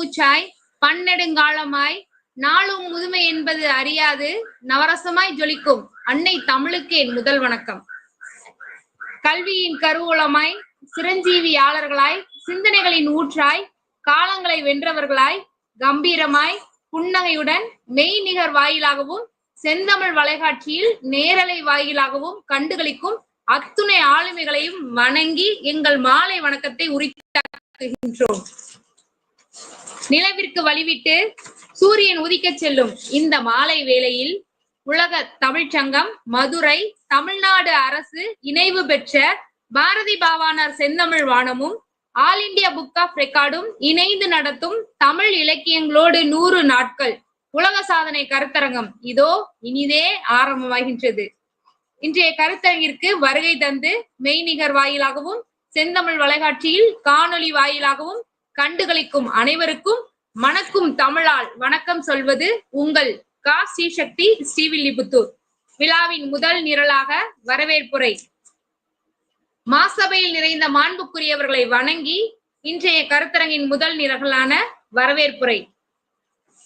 மூச்சாய் பன்னெடுங்காலமாய் நாளும் முதுமை என்பது அறியாது நவரசமாய் ஜொலிக்கும் அன்னை தமிழுக்கு என் முதல் வணக்கம். கல்வியின் கருவூலமாய் சிரஞ்சீவியாளர்களாய் சிந்தனைகளின் ஊற்றாய் காலங்களை வென்றவர்களாய் கம்பீரமாய் புன்னகையுடன் மெய்நிகர் வாயிலாகவும் செந்தமிழ் வளைகாட்சியில் நேரலை வாயிலாகவும் கண்டுகளிக்கும் அத்துணை ஆளுமைகளையும் வணங்கி எங்கள் மாலை வணக்கத்தை உரித்தாக்குகின்றோம். நிலவிற்கு வழிவிட்டு சூரியன் உதிக்கச் செல்லும் இந்த மாலை வேளையில் உலக தமிழ்ச்சங்கம் மதுரை தமிழ்நாடு அரசு இணைவு பெற்ற பாரதி பாவாணர் செந்தமிழ் வானமும் ஆல் இந்தியா புக் ஆஃப் ரெக்கார்டும் இணைந்து நடத்தும் தமிழ் இலக்கியங்களோடு 100 நாட்கள் உலக சாதனை கருத்தரங்கம் இதோ இனிதே ஆரம்பமாகின்றது. இன்றைய கருத்தரங்கிற்கு வருகை தந்து மெய்நிகர் வாயிலாகவும் செந்தமிழ் வளைகாட்சியில் காணொலி வாயிலாகவும் கண்டுகளிக்கும் அனைவருக்கும் மணக்கும் தமிழால் வணக்கம் சொல்வது உங்கள் கா ஸ்ரீசக்தி ஸ்ரீவில்லிபுத்தூர். விழாவின் முதல் நிரலாக வரவேற்புரை. மாசபையில் நிறைந்த மாண்புக்குரியவர்களை வணங்கி இன்றைய கருத்தரங்கின் முதல் நிரலான வரவேற்புரை.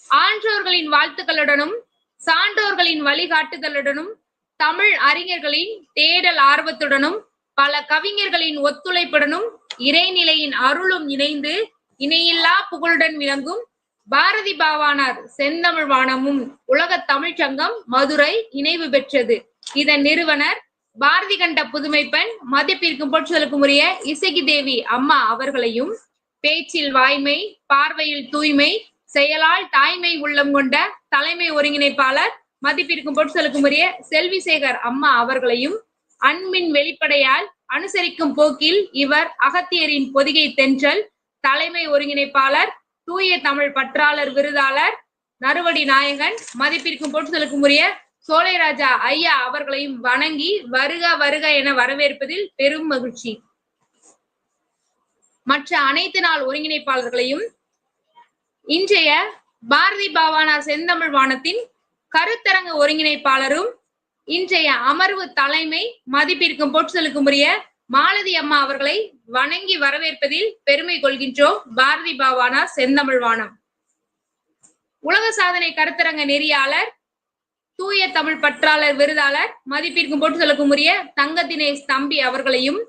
ஆன்றோர்களின் வாழ்த்துக்களுடனும் சான்றோர்களின் வழிகாட்டுதலுடனும் தமிழ் அறிஞர்களின் தேடல் ஆர்வத்துடனும் பல கவிஞர்களின் ஒத்துழைப்புடனும் இறைநிலையின் அருளும் இணைந்து இணையில்லா புகழுடன் விளங்கும் பாரதி பாவாணர் செந்தமிழ் வானமும் உலக தமிழ்ச்சங்கம் மதுரை இணைவு பெற்றது. இதன் நிறுவனர் பாரதி கண்ட புதுமை பெண் மதிப்பிற்கும் போற்றுதலுக்கும் உரிய இசகி தேவி அம்மா அவர்களையும் பேச்சில் வாய்மை பார்வையில் தூய்மை செயலால் தாய்மை உள்ளம் கொண்ட தலைமை ஒருங்கிணைப்பாளர் மதிப்பிற்கும் போற்றுதலுக்கும் உரிய செல்விசேகர் அம்மா அவர்களையும் அன்பின் வெளிப்படையால் அனுசரிக்கும் போக்கில் இவர் அகத்தியரின் பொதிகை தென்றல் தலைமை ஒருங்கிணைப்பாளர் தூய தமிழ் பற்றாளர் விருதாளர் நறுவடி நாயகன் மதிப்பிற்கும் போற்றுதலுக்கும் உரிய சோலைராஜா ஐயா அவர்களையும் வணங்கி வருக வருக என வரவேற்பதில் பெரும் மகிழ்ச்சி. மற்ற அனைத்து நாள் ஒருங்கிணைப்பாளர்களையும் இன்றைய பாரதி பாவாணர் செந்தமிழ் வானத்தின் கருத்தரங்க ஒருங்கிணைப்பாளரும் இன்றைய அமர்வு தலைமை மதிப்பிற்கும் போற்றுதலுக்கும் உரிய மாலதி அம்மா அவர்களை வணங்கி வரவேற்பதில் பெருமை கொள்கின்றோம். பாரதி பாவாணர் செந்தமிழ் வானம் உலக சாதனை கருத்தரங்க நெறியாளர் தூய தமிழ் பற்றாளர் விருதாளர் மதிப்பிற்கும் போற்றுதலுக்கும் உரிய தங்க தினேஷ் தம்பி அவர்களையும்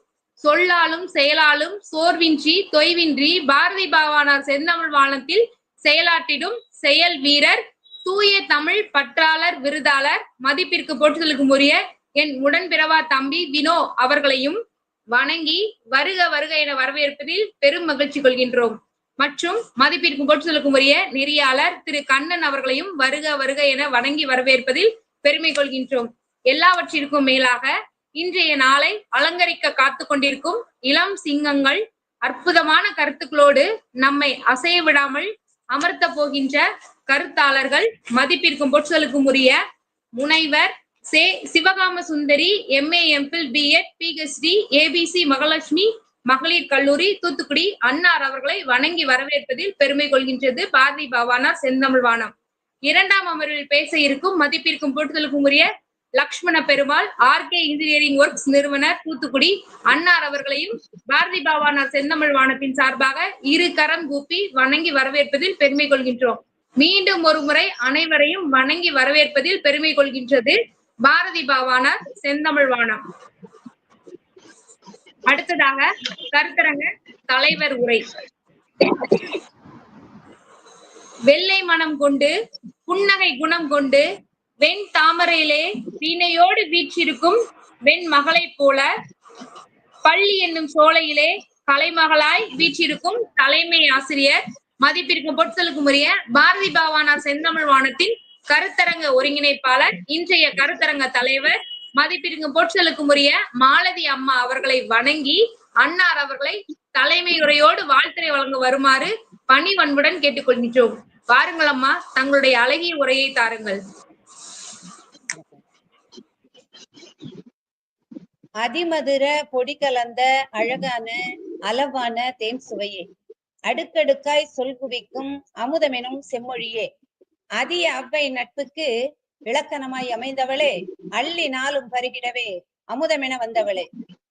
சொல்லாலும் செயலாலும் சோர்வின்றி தொய்வின்றி பாரதி பாவாணர் செந்தமிழ் வானத்தில் செயலாற்றிடும் செயல் வீரர் தூய தமிழ் பற்றாளர் விருதாளர் மதிப்பிற்கு போற்றுதலுக்கும் உரிய என் உடன்பிறவா தம்பி வினோ அவர்களையும் வணங்கி வருக வருக என வரவேற்பதில் பெரும் மகிழ்ச்சி கொள்கின்றோம். மற்றும் மதிப்பிற்கும் போற்றுதலுக்கும் உரிய நெறியாளர் திரு கண்ணன் அவர்களையும் வருக வருக என வணங்கி வரவேற்பதில் பெருமை கொள்கின்றோம். எல்லாவற்றிற்கும் மேலாக இன்றைய நாளை அலங்கரிக்க காத்து கொண்டிருக்கும் இளம் சிங்கங்கள் அற்புதமான கருத்துக்களோடு நம்மை அசைய விடாமல் அமர்த்த போகின்ற கருத்தாளர்கள் மதிப்பிற்கும் போற்றுதலுக்கும் உரிய முனைவர் சிவகாம சுந்தரி MA MPhil B.Ed PhD ABC Mahalakshmi மகளிர் கல்லூரி தூத்துக்குடி அன்னார் அவர்களை வணங்கி வரவேற்பதில் பெருமை கொள்கின்றது பாரதி பாவாணர் செந்தமிழ் வானம். இரண்டாம் அமர்வில் பேச இருக்கும் மதிப்பிற்கும் போற்றுதலுக்கும் உரிய Lakshmana Perumal RK engineering works நிறுவனர் தூத்துக்குடி அன்னார் அவர்களையும் பாரதி பாவாணர் செந்தமிழ் வானத்தின் சார்பாக இரு கரம் கூப்பி வணங்கி வரவேற்பதில் பெருமை கொள்கின்றோம். மீண்டும் ஒரு முறை அனைவரையும் வணங்கி வரவேற்பதில் பெருமை கொள்கின்றது பாரதி பாவாணர் செந்தமிழ் வானம். அடுத்ததாக கருத்தரங்க தலைவர் உரை. வெள்ளை மனம் கொண்டு புன்னகை குணம் கொண்டு வெண் தாமரையிலே வீணையோடு வீற்றிருக்கும் வெண் மகளை போல பள்ளி என்னும் சோலையிலே கலைமகளாய் வீற்றிருக்கும் தலைமை ஆசிரியர் மதிப்பிற்கும் போற்றுதலுக்கும் உரிய பாரதி பாவாணர் செந்தமிழ் வானத்தின் கருத்தரங்க ஒருங்கிணைப்பாளர் இன்றைய கருத்தரங்க தலைவர் மதிப்பிற்கும் போற்றுதலுக்கும் உரிய மாலதி அம்மா அவர்களை வணங்கி அன்னார் அவர்களை தலைமை உரையோடு வாழ்த்துரை வழங்க வருமாறு பணிவன்புடன் கேட்டுக்கொள்கின்றோம். வாருங்கள் அம்மா, தங்களுடைய அழகிய உரையை தாருங்கள். அதிமதுர பொடி கலந்த அழகான அளவான தேன் சுவையே அடுக்கடுக்காய் சொல் குவிக்கும் அமுதமெனும் செம்மொழியே அதிய அவ்வை நட்புக்கு இலக்கணமாய் அமைந்தவளே அள்ளி நாளும் பருகிடவே அமுதமென வந்தவளே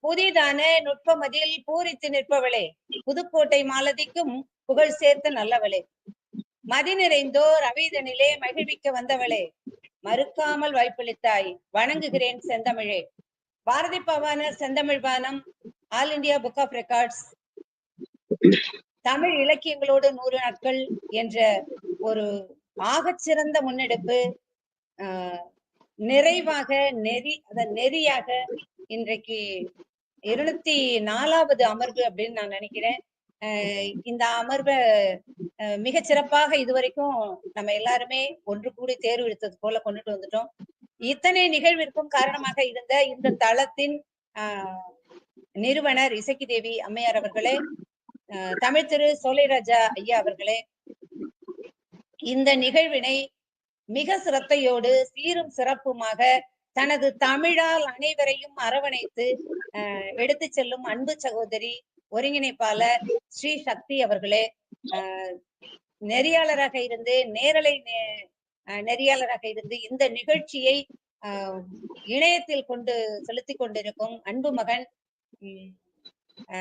புதிதான நுட்பமதில் பூரித்து நிற்பவளே புதுக்கோட்டை மாலதிக்கும் புகழ் சேர்த்த நல்லவளே, மதி நிறைந்தோர் அவைதனிலே மகிழ்விக்க வந்தவளே, மறுக்காமல் வாய்ப்பளித்தாய், வணங்குகிறேன் செந்தமிழே. பாரதி பவானர் செந்தமிழ் வானம், all India book of records, Tamil இலக்கியங்களோடு 100 நாட்கள் என்ற ஒரு ஆகச்சிறந்த முன்னெடுப்பு நிறைவாக நெறியாக இன்றைக்கு 204வது அமர்வு அப்படின்னு நான் நினைக்கிறேன். இந்த அமர்வை மிகச் சிறப்பாக இதுவரைக்கும் நம்ம எல்லாருமே ஒன்று கூடி தேர்வு எடுத்தது போல கொண்டுட்டு வந்துட்டோம். இத்தனை நிகழ்விற்கும் காரணமாக இருந்த இந்த தளத்தின் நிறுவனர் இசக்கி தேவி அம்மையார் அவர்களே, தமிழ் திரு சோலைராஜா ஐயா அவர்களே, இந்த நிகழ்வினை மிக சிரத்தையோடு சீரும் சிறப்புமாக தனது தமிழால் அனைவரையும் அரவணைத்து எடுத்து செல்லும் அன்பு சகோதரி ஒருங்கிணைப்பாளர் ஸ்ரீ சக்தி அவர்களே, நெறியாளராக இருந்து நேரலை நெறியாளராக இருந்து இந்த நிகழ்ச்சியை இணையத்தில் கொண்டு செலுத்தி கொண்டிருக்கும் அன்பு மகன்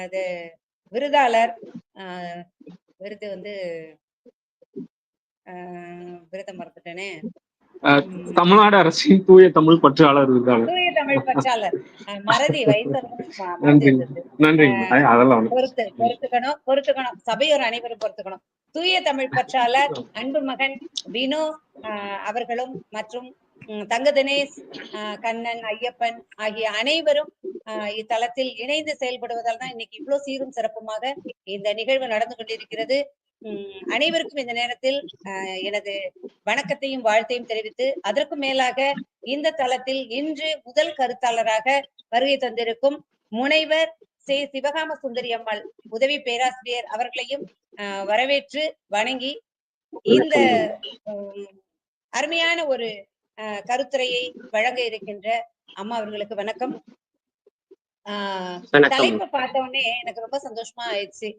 அது விருதாளர், விருது வந்து விருதை மறந்துட்டேனே, தமிழ்நாடு அரசின் தூய தமிழ் பற்றாளர் விருதாளர், தூய தமிழ் பற்றாளர், மறதி வயசு பொறுத்துக்கணும் சபையோர் அனைவரும் பொறுத்துக்கணும். தூய தமிழ் பற்றாளர் அன்பு மகன் வினோ அவர்களும் மற்றும் தங்க தினேஷ், கண்ணன், ஐயப்பன் ஆகிய அனைவரும் இத்தலத்தில் இணைந்து செயல்படுவதால் தான் இன்னைக்கு இவ்வளவு சீரும் சிறப்புமாக இந்த நிகழ்வு நடந்து கொண்டிருக்கிறது. அனைவருக்கும் இந்த நேரத்தில் எனது வணக்கத்தையும் வாழ்த்தையும் தெரிவித்து, அதற்கும் மேலாக இந்த தளத்தில் இன்று முதல் கருத்தாளராக வருகை தந்திருக்கும் முனைவர் சே சிவகாம சுந்தரி அம்மாள் உதவி பேராசிரியர் அவர்களையும் வரவேற்று வணங்கி இந்த அருமையான ஒரு கருத்துரையை வழங்க இருக்கின்ற அம்மா அவர்களுக்கு வணக்கம். தலைப்பு பார்த்த உடனே எனக்கு ரொம்ப சந்தோஷமா ஆயிடுச்சு,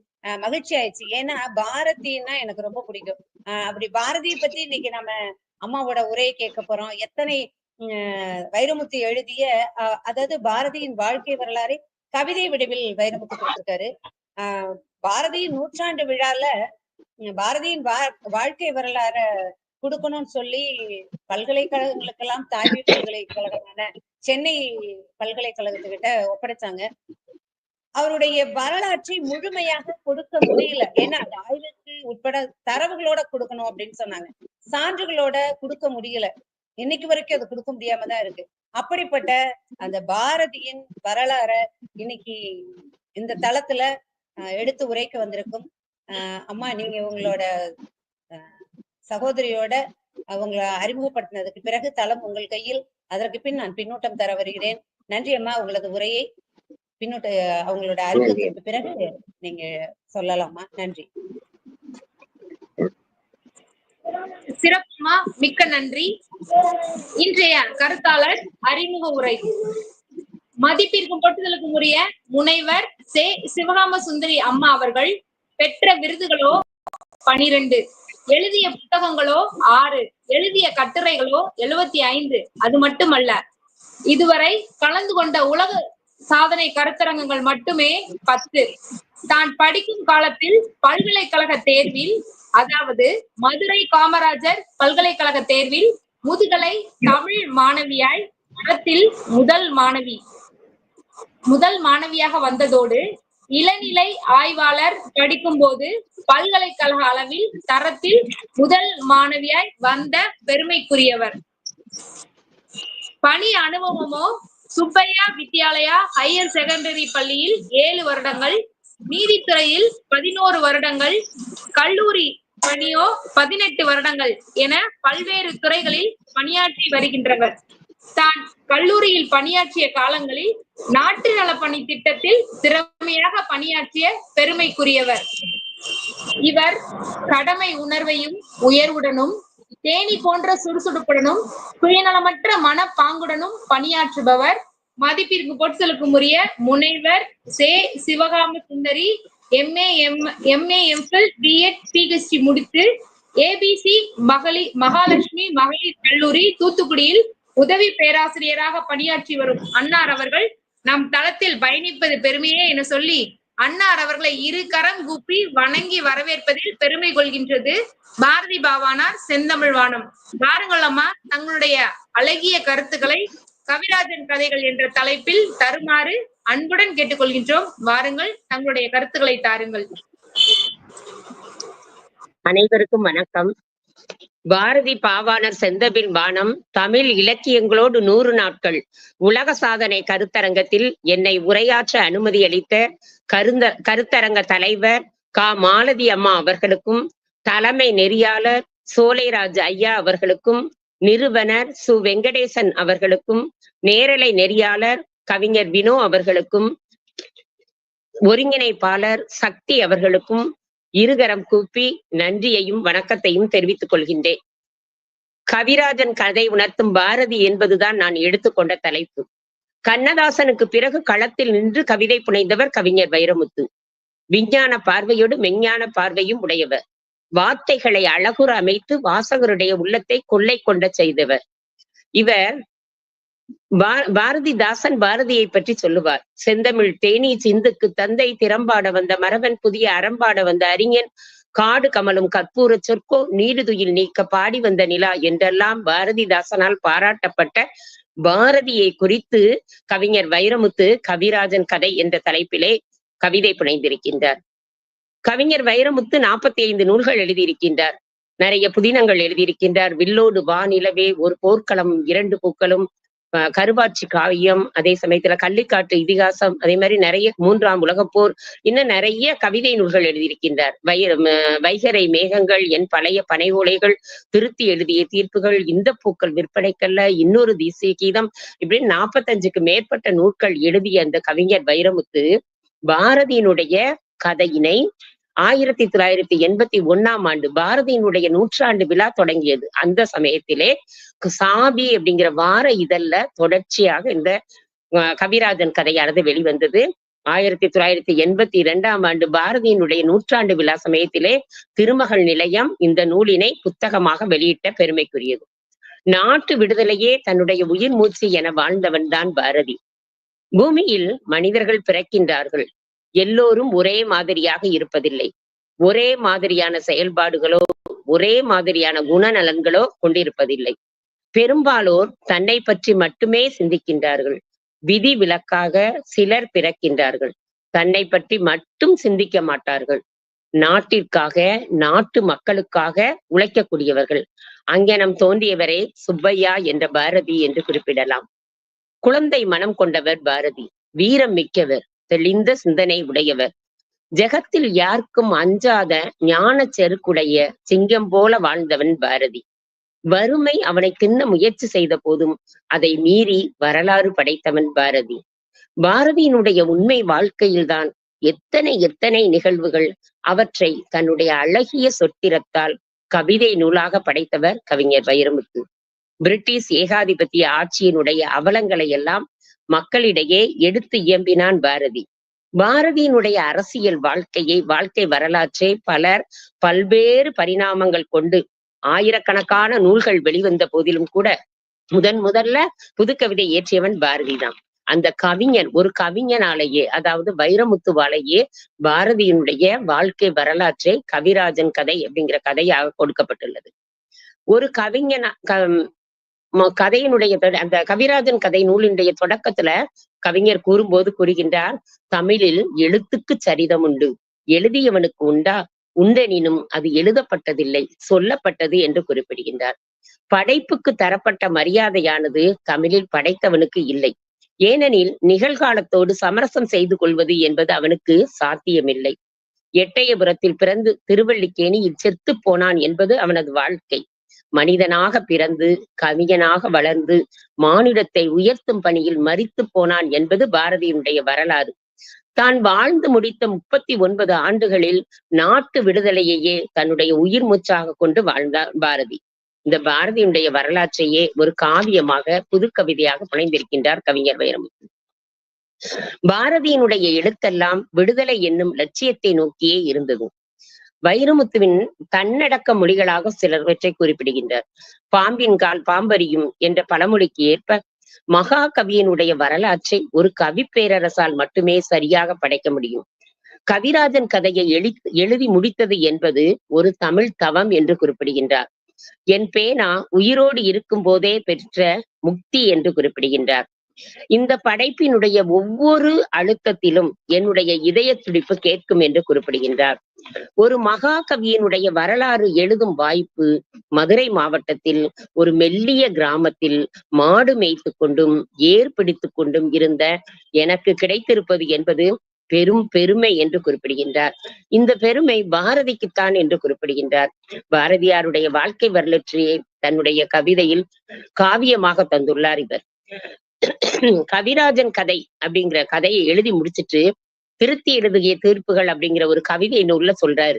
மகிழ்ச்சி ஆயிடுச்சு. ஏன்னா பாரதின்னா எனக்கு ரொம்ப பிடிக்கும். அப்படி பாரதியை பத்தி இன்னைக்கு நம்ம அம்மாவோட உரையை கேட்க போறோம். எத்தனை வைரமுத்து எழுதிய அதாவது பாரதியின் வாழ்க்கை வரலாறு கவிதை வடிவில் வைரமுத்து கொடுத்திருக்காரு. பாரதியின் 100ஆண்டு விழால பாரதியின் வாழ்க்கை வரலாற கொடுக்கணும்னு சொல்லி பல்கலைக்கழகங்களுக்கெல்லாம் தாய்மை பல்கலைக்கழகமான சென்னை பல்கலைக்கழகத்துக்கிட்ட ஒப்படைச்சாங்க. அவருடைய வரலாற்றை முழுமையாக கொடுக்க முடியல. ஏன்னா அது ஆய்வுக்கு உட்பட தரவுகளோட கொடுக்கணும் அப்படின்னு சொன்னாங்க. சான்றுகளோட கொடுக்க முடியல. இன்னைக்கு வரைக்கும் அது கொடுக்க முடியாம தான் இருக்கு. அப்படிப்பட்ட அந்த பாரதியின் வரலாற இன்னைக்கு இந்த தளத்துல எடுத்து உரைக்க வந்திருக்கும் அம்மா, நீங்க உங்களோட சகோதரியோட அவங்கள அறிமுகப்படுத்தினதுக்கு பிறகு தளம் உங்கள் கையில். அதற்கு பின் நான் பின்னூட்டம் தர வருகிறேன். நன்றி அம்மா. உங்களது உரையை பின்னூட்ட அவங்களோட அறிமுகத்திற்கு பிறகு நீங்க சொல்லலாமா? நன்றி. சிறப்புமா, மிக்க நன்றி. இன்றைய கருத்தாளர் அறிமுக உரை. மதிப்பிற்கும் போற்றுதலுக்கும் உரிய முனைவர் சே சிவகாம சுந்தரி அம்மா அவர்கள் பெற்ற விருதுகளோ 12, எழுதிய புத்தகங்களோ 6, எழுதிய கட்டுரைகளோ 75. அது மட்டுமல்ல, இதுவரை கலந்து கொண்ட உலக சாதனை கருத்தரங்கங்கள் மட்டுமே 10. தான் படிக்கும் காலத்தில் பல்கலைக்கழக தேர்வில், அதாவது மதுரை காமராஜர் பல்கலைக்கழக தேர்வில் முதுகலை தமிழ் மாணவியாய் தரத்தில் முதல் மாணவியாக வந்ததோடு, இளநிலை ஆய்வாளர் படிக்கும் போது பல்கலைக்கழக அளவில் தரத்தில் முதல் மாணவியாய் வந்த பெருமைக்குரியவர். பணி அனுபவமோ சுப்பையா வித்யாலயா ஹையர் செகண்டரி பள்ளியில் 7 வருடங்கள், நீதித்துறையில் 11 வருடங்கள், கல்லூரி பணியோ 18 வருடங்கள் என பல்வேறு துறைகளில் பணியாற்றி வருகின்றவர். தான் கல்லூரியில் பணியாற்றிய காலங்களில் நாட்டு நலப்பணி திட்டத்தில் திறமையாக பணியாற்றிய பெருமைக்குரியவர். இவர் கடமை உணர்வையும் உயர்வுடனும், தேனி போன்ற சுறுசுறுப்புடனும், சுயநலமற்ற மனப்பாங்குடனும் பணியாற்றுபவர். மதிப்பிற்கு போற்றுதலுக்கும் உரிய முனைவர் சே சிவகாம சுந்தரி MA MPhil B.Ed PhD முடித்து ABC மகாலட்சுமி மகளிர் கல்லூரி தூத்துக்குடியில் உதவி பேராசிரியராக பணியாற்றி வரும் அன்னார் அவர்கள் நம் தளத்தில் பயணிப்பது பெருமையே என சொல்லி அன்னார் அவர்களை இரு கரம் கூப்பி வணங்கி வரவேற்பதில் பெருமை கொள்கின்றது பாரதி பாவானார் செந்தமிழ் வானம். வாருங்கள் அம்மா, தங்களுடைய அழகிய கருத்துக்களை கவிராஜன் கதைகள் என்ற தலைப்பில் தருமாறு அன்புடன் கேட்டுக்கொள்கின்றோம். வாருங்கள், தங்களுடைய கருத்துக்களை தாருங்கள். அனைவருக்கும் வணக்கம். பாரதி பாவாணர் செந்தமிழ் வானம் தமிழ் இலக்கியங்களோடு 100 நாட்கள் உலக சாதனை கருத்தரங்கத்தில் என்னை உரையாற்ற அனுமதி அளித்த கருத்தரங்க தலைவர் மாலதி அம்மா அவர்களுக்கும், தலைமை நெறியாளர் சோலைராஜ் ஐயா அவர்களுக்கும், நிறுவனர் சு வெங்கடேசன் அவர்களுக்கும், நேரலை நெறியாளர் கவிஞர் வினோ அவர்களுக்கும், ஒருங்கிணைப்பாளர் சக்தி அவர்களுக்கும் இருகரம் கூப்பி நன்றியையும் வணக்கத்தையும் தெரிவித்துக் கொள்கின்றேன். கவிராஜன் கதை உணர்த்தும் பாரதி என்பதுதான் நான் எடுத்துக்கொண்ட தலைப்பு. கண்ணதாசனுக்கு பிறகு களத்தில் நின்று கவிதை புனைந்தவர் கவிஞர் வைரமுத்து. விஞ்ஞான பார்வையோடு மெஞ்ஞான பார்வையும் உடையவர். வார்த்தைகளை அழகுற அமைத்து வாசகருடைய உள்ளத்தை கொள்ளை கொண்ட செய்தவர். இவர் பாரதிதாசன் பாரதியை பற்றி சொல்லுவார். செந்தமிழ் தேனி சிந்துக்கு தந்தை திறம்பாட வந்த மரவன் புதிய அறம்பாட வந்த அறிஞன் காடு கமலும் கற்பூர சொற்கோ நீடுதுயில் நீக்க பாடி வந்த நிலா என்றெல்லாம் பாரதிதாசனால் பாராட்டப்பட்ட பாரதியை குறித்து கவிஞர் வைரமுத்து கவிராஜன் கதை என்ற தலைப்பிலே கவிதை புனைந்திருக்கின்றார். கவிஞர் வைரமுத்து 45 நூல்கள் எழுதியிருக்கின்றார். நிறைய புதினங்கள் எழுதியிருக்கின்றார். வில்லோடு வானிலவே, ஒரு போர்க்களம், 2 பூக்களும், கருவாட்சி காவியம், அதே சமயத்துல கள்ளிக்காட்டு இதிகாசம், அதே மாதிரி நிறைய 3ஆம் உலகப்போர், இன்னும் நிறைய கவிதை நூல்கள் எழுதியிருக்கின்றார். வைகரை மேகங்கள், என் பழைய பனை ஓலைகள், திருத்தி எழுதிய தீர்ப்புகள், இந்த பூக்கள் விற்பனைக்கல்ல, இன்னொரு தேசிய கீதம், இப்படி 45க்கு மேற்பட்ட நூல்கள் எழுதிய அந்த கவிஞர் வைரமுத்து பாரதியினுடைய கதையினை 1981ஆம் ஆண்டு பாரதியினுடைய 100ஆண்டு விழா தொடங்கியது. அந்த சமயத்திலே சாபி அப்படிங்கிற வார இதழ்ல தொடர்ச்சியாக இந்த கவிராஜன் கதையானது வெளிவந்தது. 1982ஆம் ஆண்டு பாரதியினுடைய 100ஆண்டு விழா சமயத்திலே திருமகள் நிலையம் இந்த நூலினை புத்தகமாக வெளியிட்ட பெருமைக்குரியது. நாட்டு விடுதலையே தன்னுடைய உயிர் மூச்சு என வாழ்ந்தவன் தான் பாரதி. பூமியில் மனிதர்கள் பிறக்கின்றார்கள். எல்லோரும் ஒரே மாதிரியாக இருப்பதில்லை. ஒரே மாதிரியான செயல்பாடுகளோ ஒரே மாதிரியான குணநலன்களோ கொண்டிருப்பதில்லை. பெரும்பாலோர் தன்னை பற்றி மட்டுமே சிந்திக்கின்றார்கள். விதி விலக்காக சிலர் பிறக்கின்றார்கள். தன்னை பற்றி மட்டும் சிந்திக்க மாட்டார்கள். நாட்டிற்காக, நாட்டு மக்களுக்காக உழைக்கக்கூடியவர்கள். அங்கனம் தோன்றியவரே சுப்பையா என்ற பாரதி என்று குறிப்பிடலாம். குழந்தை மனம் கொண்டவர் பாரதி. வீரம் மிக்கவர், தெளிந்த சிந்தனை உடையவர். ஜெகத்தில் யாருக்கும் அஞ்சாத ஞான செருக்குடைய சிங்கம் போல வாழ்ந்தவன் பாரதி. வறுமை அவனை தின்ன முயற்சி செய்த போதும் அதை மீறி வரலாறு படைத்தவன் பாரதி. பாரதியினுடைய உண்மை வாழ்க்கையில்தான் எத்தனை நிகழ்வுகள். அவற்றை தன்னுடைய அழகிய சொத்திரத்தால் கவிதை நூலாக படைத்தவர் கவிஞர் வைரமுத்து. பிரிட்டிஷ் ஏகாதிபத்திய ஆட்சியினுடைய அவலங்களை எல்லாம் மக்களிடையே எடுத்து இயம்பினான் பாரதி. பாரதியினுடைய அரசியல் வாழ்க்கை வரலாற்றை பலர் பல்வேறு பரிணாமங்கள் கொண்டு ஆயிரக்கணக்கான நூல்கள் வெளிவந்த போதிலும் கூட முதல்ல புதுக்கவிதை இயற்றியவன் பாரதி தான். அந்த கவிஞன் ஒரு கவிஞனாலேயே, அதாவது வைரமுத்துவாலேயே பாரதியினுடைய வாழ்க்கை வரலாற்றை கவிராஜன் கதை அப்படிங்கிற கதையாக கொடுக்கப்பட்டுள்ளது. ஒரு கவிஞன் கதையினுடைய அந்த கவிராஜன் கதை நூலினுடைய தொடக்கத்துல கவிஞர் கூறும்போது கூறுகின்றார், தமிழில் எழுத்துக்கு சரிதம் உண்டு, எழுதியவனுக்கு உண்டா, உண்டெனினும் அது எழுதப்பட்டதில்லை, சொல்லப்பட்டது என்று குறிப்பிடுகின்றார். படைப்புக்கு தரப்பட்ட மரியாதையானது தமிழில் படைத்தவனுக்கு இல்லை. ஏனெனில் நிகழ்காலத்தோடு சமரசம் செய்து கொள்வது என்பது அவனுக்கு சாத்தியமில்லை. எட்டயபுரத்தில் பிறந்து திருவல்லிக்கேணியில் செத்து போனான் என்பது அவனது வாழ்க்கை. மனிதனாக பிறந்து கவிஞனாக வளர்ந்து மானிடத்தை உயர்த்தும் பணியில் மரித்து போனான் என்பது பாரதியினுடைய வரலாறு. தான் வாழ்ந்து முடித்த 39 ஆண்டுகளில் நாட்டு விடுதலையையே தன்னுடைய உயிர் மூச்சாக கொண்டு வாழ்ந்தார் பாரதி. இந்த பாரதியினுடைய வரலாற்றையே ஒரு காவியமாக புது கவிதையாக புனைந்திருக்கின்றார் கவிஞர் வைரமுத்து. பாரதியினுடைய எழுத்தெல்லாம் விடுதலை என்னும் லட்சியத்தை நோக்கியே இருந்தது. வைரமுத்துவின் தன்னடக்க மொழிகளாக சிலவற்றை குறிப்பிடுகின்றார். பாம்பின் கால் பாம்பறியும் என்ற பழமொழிக்கு ஏற்ப மகா கவியினுடைய வரலாற்றை ஒரு கவி பேரரசால் மட்டுமே சரியாக படைக்க முடியும். கவிராஜன் கதையை எழுதி முடித்தது என்பது ஒரு தமிழ் தவம் என்று குறிப்பிடுகின்றார். என் பேனா உயிரோடு இருக்கும் போதே பெற்ற முக்தி என்று குறிப்பிடுகின்றார். இந்த படைப்பினுடைய ஒவ்வொரு அழுத்தத்திலும் என்னுடைய இதய துடிப்பு கேட்கும் என்று குறிப்பிடுகின்றார். ஒரு மகாகவியினுடைய வரலாறு எழுதும் வாய்ப்பு மதுரை மாவட்டத்தில் ஒரு மெல்லிய கிராமத்தில் மாடு மேய்த்து கொண்டும் ஏர் பிடித்து கொண்டும் இருந்த எனக்கு கிடைத்திருப்பது என்பது பெரும் பெருமை என்று குறிப்பிடுகின்றார். இந்த பெருமை பாரதிக்குத்தான் என்று குறிப்பிடுகின்றார். பாரதியாருடைய வாழ்க்கை வரலாற்றையே தன்னுடைய கவிதையில் காவியமாக தந்துள்ளார் இவர். கவிராஜன் கதை அப்படிங்கிற கதையை எழுதி முடிச்சிட்டு திருத்தி எழுதிய தீர்ப்புகள் அப்படிங்கிற ஒரு கவிதை நூல்ல சொல்றாரு.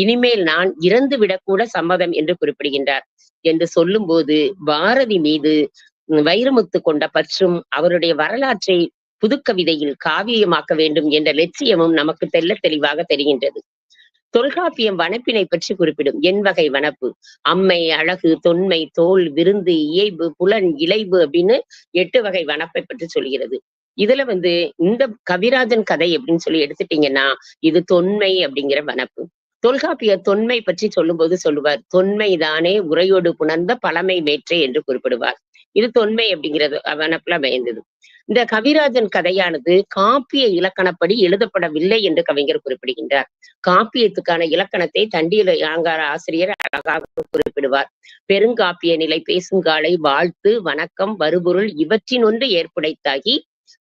இனிமேல் நான் இறந்து விடக்கூட சம்மதம் என்று குறிப்பிடுகின்றார். என்று சொல்லும் போது பாரதி மீது வைரமுத்து கொண்ட பற்றும் அவருடைய வரலாற்றை புதுக்கவிதையில் காவியமாக்க வேண்டும் என்ற லட்சியமும் நமக்கு தெளிவாக தெரிகின்றது. தொல்காப்பியம் வனப்பினை பற்றி குறிப்பிடும். எண்வகை வனப்பு, அம்மை, அழகு, தொன்மை, தோல், விருந்து, இயைபு, புலன், இளைபு அப்படின்னு 8 வகை வனப்பை பற்றி சொல்கிறது. இதுல இந்த கவிராஜன் கதை அப்படின்னு சொல்லி எடுத்துட்டீங்கன்னா இது தொன்மை அப்படிங்கிற வனப்பு. தொல்காப்பிய தொன்மை பற்றி சொல்லும் போது சொல்லுவார், தொன்மைதானே உரையோடு புணர்ந்த பழமை மேற்றே என்று குறிப்பிடுவார். இது தொன்மை அப்படிங்கிறது வனப்புல அமைந்தது. இந்த கவிராஜன் கதையானது காப்பிய இலக்கணப்படி எழுதப்படவில்லை என்று கவிஞர் குறிப்பிடுகின்றார். காப்பியத்துக்கான இலக்கணத்தை தண்டியல் அலங்கார ஆசிரியர் அழகாக குறிப்பிடுவார். பெருங்காப்பிய நிலை பேசுங்காலை வாழ்த்து வணக்கம் வருபொருள் இவற்றினொன்று ஏற்புடைத்தாகி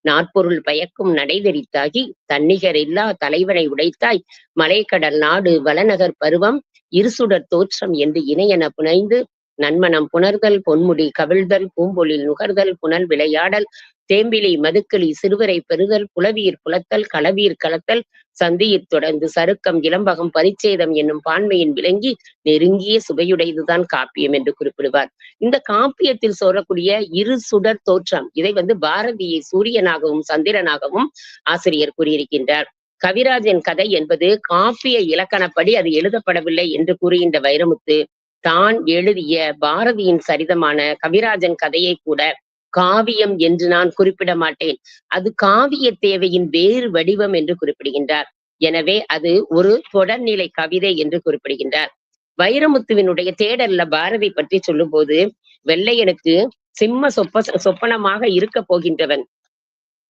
நாற்பொருள் பயக்கும் நடைதெறித்தாகி தன்னிகர் இல்லா தலைவனை உடைத்தாய் மலைக்கடல் நாடு வளநகர் பருவம் இருசுடர் தோற்றம் என்று இணையென புனைந்து நன்மனம் புணர்தல் பொன்முடி கவிழ்தல் பூம்பொழில் நுகர்தல் புனல் விளையாடல் தேம்பிலி மதுக்களி சிறுவரை பெறுதல் புலவீர் புலத்தல் களவீர் கலத்தல் சந்தியிற் தொடர்ந்து சருக்கம் இளம்பகம் பரிச்சேதம் என்னும் பான்மையின் விளங்கி நெருங்கிய சுவையுடையதுதான் காப்பியம் என்று குறிப்பிடுவார். இந்த காப்பியத்தில் சொல்லக்கூடிய இரு சுடர் தோற்றம் இதை பாரதியை சூரியனாகவும் சந்திரனாகவும் ஆசிரியர் கூறியிருக்கின்றார். கவிராஜன் கதை என்பது காப்பிய இலக்கணப்படி அது எழுதப்படவில்லை என்று கூறுகின்ற வைரமுத்து தான் எழுதிய பாரதியின் சரிதமான கவிராஜன் கதையை கூட காவியம் என்று நான் குறிப்பிட மாட்டேன், அது காவிய தேவையின் வேறு வடிவம் என்று குறிப்பிடுகின்றார். எனவே அது ஒரு தொடர்நிலை கவிதை என்று குறிப்பிடுகின்றார். வைரமுத்துவினுடைய தேடல்ல பாரதி பற்றி சொல்லும் போது வெள்ளையனுக்கு சிம்ம சொப்பனமாக இருக்க போகின்றவன்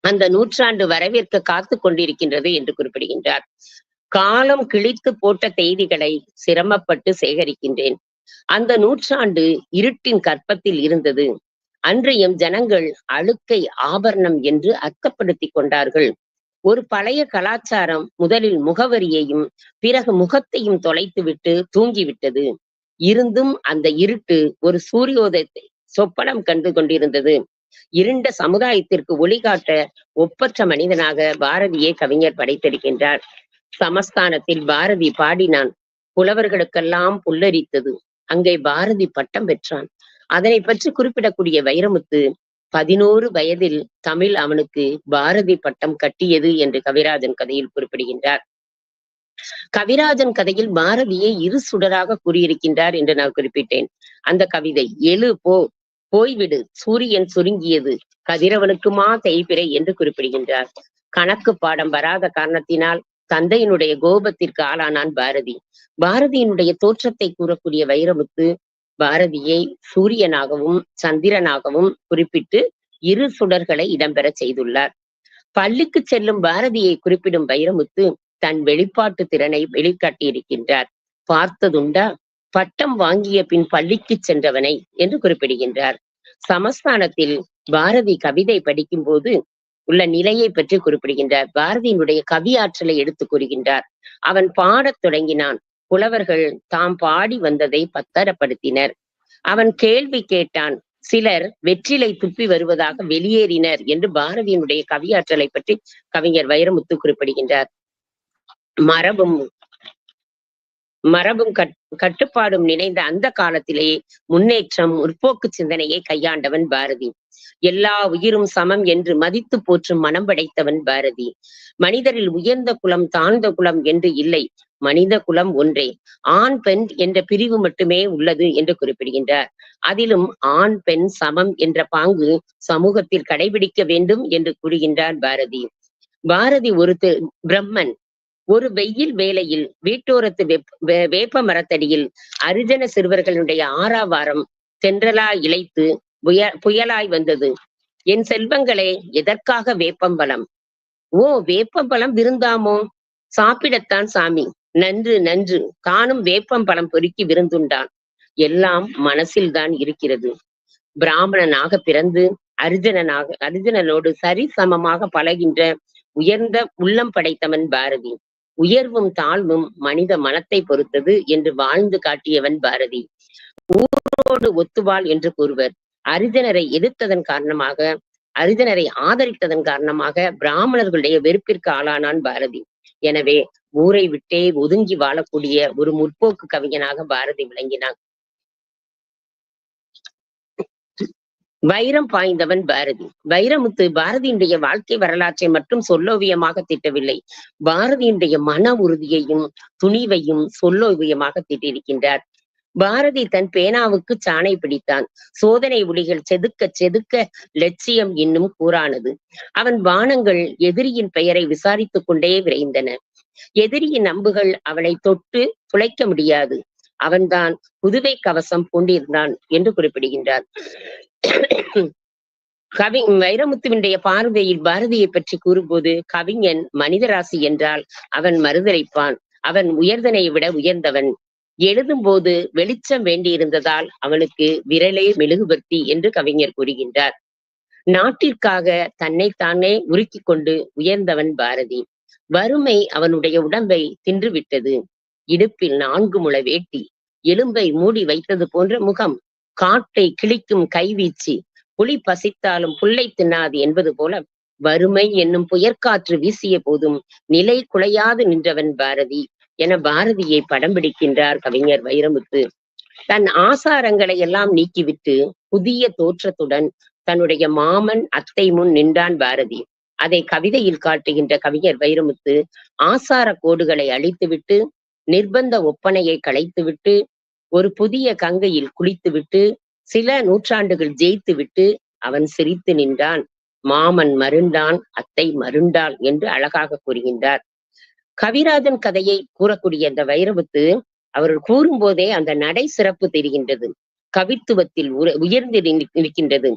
அந்த நூற்றாண்டு வரவேற்க காத்து கொண்டிருக்கின்றது என்று குறிப்பிடுகின்றார். காலம் கிழித்து போட்ட செய்திகளை சிரமப்பட்டு சேகரிக்கின்றேன். அந்த நூற்றாண்டு இருட்டின் கற்பத்தில் இருந்தது. அன்றையும் ஜனங்கள் அழுக்கை ஆபரணம் என்று அர்த்தப்படுத்தி கொண்டார்கள். ஒரு பழைய கலாச்சாரம் முதலில் முகவரியையும் பிறகு முகத்தையும் தொலைத்துவிட்டு தூங்கிவிட்டது. இருந்தும் அந்த இருட்டு ஒரு சூரியோதயத்தை சொப்பனம் கண்டு கொண்டிருந்தது. இருண்ட சமுதாயத்திற்கு ஒளிகாட்ட ஒப்பற்ற மனிதனாக பாரதியை கவிஞர் படைத்திருக்கின்றார். சமஸ்தானத்தில் பாரதி பாடினான், புலவர்களுக்கெல்லாம் புல்லரித்தது. அங்கே பாரதி பட்டம் பெற்றான். அதனை பற்றி குறிப்பிடக்கூடிய வைரமுத்து 11 வயதில் தமிழ் அவனுக்கு பாரதி பட்டம் கட்டியது என்று கவிராஜன் கதையில் குறிப்பிடுகின்றார். கவிராஜன் கதையில் பாரதியை இரு சுடராக கூறியிருக்கின்றார் என்று நான் குறிப்பிட்டேன். அந்த கவிதை எழு போய்விடு சூரியன் சுருங்கியது கதிரவனுக்குமா தேய்பிறை என்று குறிப்பிடுகின்றார். கணக்கு பாடம் வராத காரணத்தினால் தந்தையினுடைய கோபத்திற்கு ஆளானான் பாரதி. பாரதியினுடைய தோற்றத்தை கூறக்கூடிய வைரமுத்து பாரதியை சூரியனாகவும் சந்திரனாகவும் குறிப்பிட்டு இரு சுடர்களை இடம்பெற செய்துள்ளார். பள்ளிக்கு செல்லும் பாரதியை குறிப்பிடும் வைரமுத்து தன் வெளிப்பாட்டு திறனை வெளிக்காட்டியிருக்கின்றார். பார்த்ததுண்டா பட்டம் வாங்கிய பின் பள்ளிக்கு சென்றவனை என்று குறிப்பிடுகின்றார். சமஸ்தானத்தில் பாரதி கவிதை படிக்கும் போது உள்ள நிலையை பற்றி குறிப்பிடுகின்றார். பாரதியினுடைய கவி ஆற்றலை எடுத்து கூறுகின்றார். அவன் பாடத் தொடங்கினான். புலவர்கள் தாம் பாடி வந்ததை பத்தரப்படுத்தினர். அவன் கேள்வி கேட்டான். சிலர் வெற்றிலை துப்பி வருவதாக வெளியேறினர் என்று பாரதியினுடைய கவியாற்றலை பற்றி கவிஞர் வைரமுத்து குறிப்பிடுகின்றார். மரபும் கட்டுப்பாடும் நினைந்த அந்த காலத்திலேயே முன்னேற்றம் முற்போக்கு சிந்தனையை கையாண்டவன் பாரதி. எல்லா உயிரும் சமம் என்று மதித்து போற்றும் மனம் படைத்தவன் பாரதி. மனிதரில் உயர்ந்த குலம் தாழ்ந்த குலம் என்று இல்லை, மனித குலம் ஒன்றே, ஆண் பெண் என்ற பிரிவு மட்டுமே உள்ளது என்று குறிப்பிடுகின்றார். அதிலும் ஆண் பெண் சமம் என்ற பாங்கு சமூகத்தில் கடைபிடிக்க வேண்டும் என்று கூறுகின்றார் பாரதி. பாரதி ஒரு பிரம்மன் ஒரு வெயில் வேளையில் வீட்டோரத்து வேப்ப மரத்தடியில் அரிஜன சிறுவர்களுடைய ஆறாவாரம் தென்றலா இழைத்து புயலாய் வந்தது. என் செல்வங்களே, எதற்காக வேப்பம்பழம்? ஓ, வேப்பம்பழம் விருந்தாமோ? சாப்பிடத்தான் சாமி. நன்று நன்று, காணும் வேப்பம்பழம் பொறுக்கி விருந்துண்டான். எல்லாம் மனசில்தான் இருக்கிறது. பிராமணனாக பிறந்து அரிஜனனோடு சரி சமமாக பழகின்ற உயர்ந்த உள்ளம் படைத்தவன் பாரதி. உயர்வும் தாழ்வும் மனித மனத்தை பொறுத்தது என்று வாழ்ந்து காட்டியவன் பாரதி. ஊரோடு ஒத்துவாள் என்று கூறுவர். அரிஜனரை எதிர்த்ததன் காரணமாக, அரிஜனரை ஆதரித்ததன் காரணமாக பிராமணர்களுடைய வெறுப்பிற்கு ஆளானான் பாரதி. எனவே ஊரை விட்டே ஒதுங்கி வாழக்கூடிய ஒரு முற்போக்கு கவிஞனாக பாரதி விளங்கினான். வைரம் பாய்ந்தவன் பாரதி. வைரமுத்து பாரதியினுடைய வாழ்க்கை வரலாற்றை மட்டும் சொல்லோவியமாக திட்டவில்லை, பாரதியினுடைய மன உறுதியையும் துணிவையும் சொல்லோவியமாக திட்டிருக்கின்றார். பாரதி தன் பேனாவுக்கு சாணை பிடித்தான். சோதனை ஒளிகள் செதுக்க செதுக்க லட்சியம் இன்னும் கூறானது. அவன் பானங்கள் எதிரியின் பெயரை விசாரித்துக் கொண்டே விரைந்தன. எதிரியின் அம்புகள் அவனை தொட்டு துளைக்க முடியாது. அவன்தான் புதுவை கவசம் பூண்டிருந்தான் என்று குறிப்பிடுகின்றார். வைரமுத்துவினுடைய பார்வையில் பாரதியை பற்றி கூறும்போது, கவிஞன் மனிதராசி என்றால் அவன் மறுதலைப்பான். அவன் உயர்தனை விட உயர்ந்தவன். எழுதும் போது வெளிச்சம் வேண்டியிருந்ததால் அவனுக்கு விரலே மெழுகுபர்த்தி என்று கவிஞர் கூறுகின்றார். நாட்டிற்காக தன்னைத்தானே உருக்கிக் கொண்டு உயர்ந்தவன் பாரதி. வறுமை அவனுடைய உடம்பை தின்றுவிட்டது. இடுப்பில் 4 முழ வேட்டி, எலும்பை மூடி வைத்தது போன்ற முகம், காட்டை கிழிக்கும் கைவீச்சு, புலி பசித்தாலும் புல்லை தின்னாது என்பது போல வறுமை என்னும் புயற்காற்று வீசிய போதும் நிலை குலையாது நின்றவன் பாரதி என பாரதியை படம் பிடிக்கின்றார் கவிஞர் வைரமுத்து. தன் ஆசாரங்களை எல்லாம் நீக்கிவிட்டு புதிய தோற்றத்துடன் தன்னுடைய மாமன் அத்தை முன் நின்றான் பாரதி. அதை கவிதையில் காட்டுகின்ற கவிஞர் வைரமுத்து ஆசார கோடுகளை அழித்துவிட்டு, நிர்பந்த ஒப்பனையை களைத்துவிட்டு, ஒரு புதிய கங்கையில் குளித்துவிட்டு, சில நூற்றாண்டுகள் ஜெயித்துவிட்டு அவன் சிரித்து நின்றான். மாமன் மருண்டான், அத்தை மருண்டாள் என்று அழகாக கூறுகின்றார். கவிராஜன் கதையை கூறக்கூடிய அந்த வைரமுத்து அவர்கள் கூறும்போதே அந்த நடை சிறப்பு தெரிகின்றது. கவித்துவத்தில் உயர்ந்து இருக்கின்றது.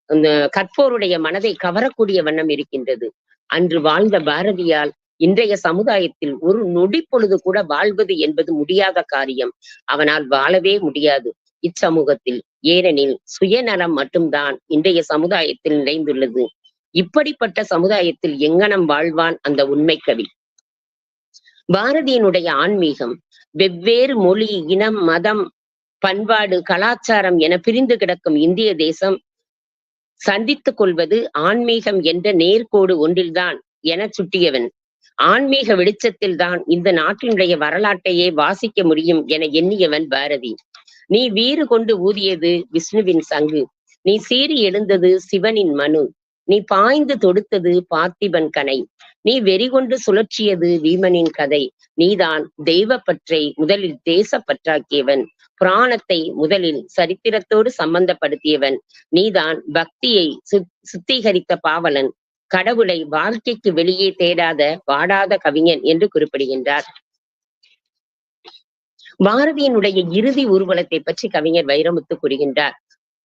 அந்த கற்போருடைய மனதை கவரக்கூடிய வண்ணம் இருக்கின்றது. அன்று வாழ்ந்த பாரதியால் இன்றைய சமுதாயத்தில் ஒரு நொடி பொழுது கூட வாழ்வது என்பது முடியாத காரியம். அவனால் வாழவே முடியாது இச்சமூகத்தில். ஏனெனில் சுயநலம் மட்டும்தான் இன்றைய சமுதாயத்தில் நிறைந்துள்ளது. இப்படிப்பட்ட சமுதாயத்தில் எங்கனம் வாழ்வான் அந்த உண்மை கவி? பாரதியினுடைய ஆன்மீகம் வெவ்வேறு மொழி, இனம், மதம், பண்பாடு, கலாச்சாரம் என பிரிந்து கிடக்கும் இந்திய தேசம் சந்தித்துக் கொள்வது ஆன்மீகம் என்ற நேர்கோடு ஒன்றில்தான் என சுட்டியவன். ஆன்மீக வெளிச்சத்தில் தான் இந்த நாட்டினுடைய வரலாற்றையே வாசிக்க முடியும் என எண்ணியவன் பாரதி. நீ வீறு கொண்டு ஊதியது விஷ்ணுவின் சங்கு, நீ சீறி எழுந்தது சிவனின் மனு, நீ பாய்ந்து தொடுத்தது பார்த்திபன் கனை, நீ வெறிகொண்டு சுழற்சியது வீமனின் கதை, நீதான் தெய்வ பற்றை முதலில் தேச பற்றாக்கியவன், புராணத்தை முதலில் சரித்திரத்தோடு சம்பந்தப்படுத்தியவன், நீதான் பக்தியை சுத்திகரித்த பாவலன், கடவுளை வாழ்க்கைக்கு வெளியே தேடாத வாடாத கவிஞன் என்று குறிப்பிடுகின்றார். பாரதியினுடைய இறுதி ஊர்வலத்தை பற்றி கவிஞர் வைரமுத்து கூறுகின்றார்.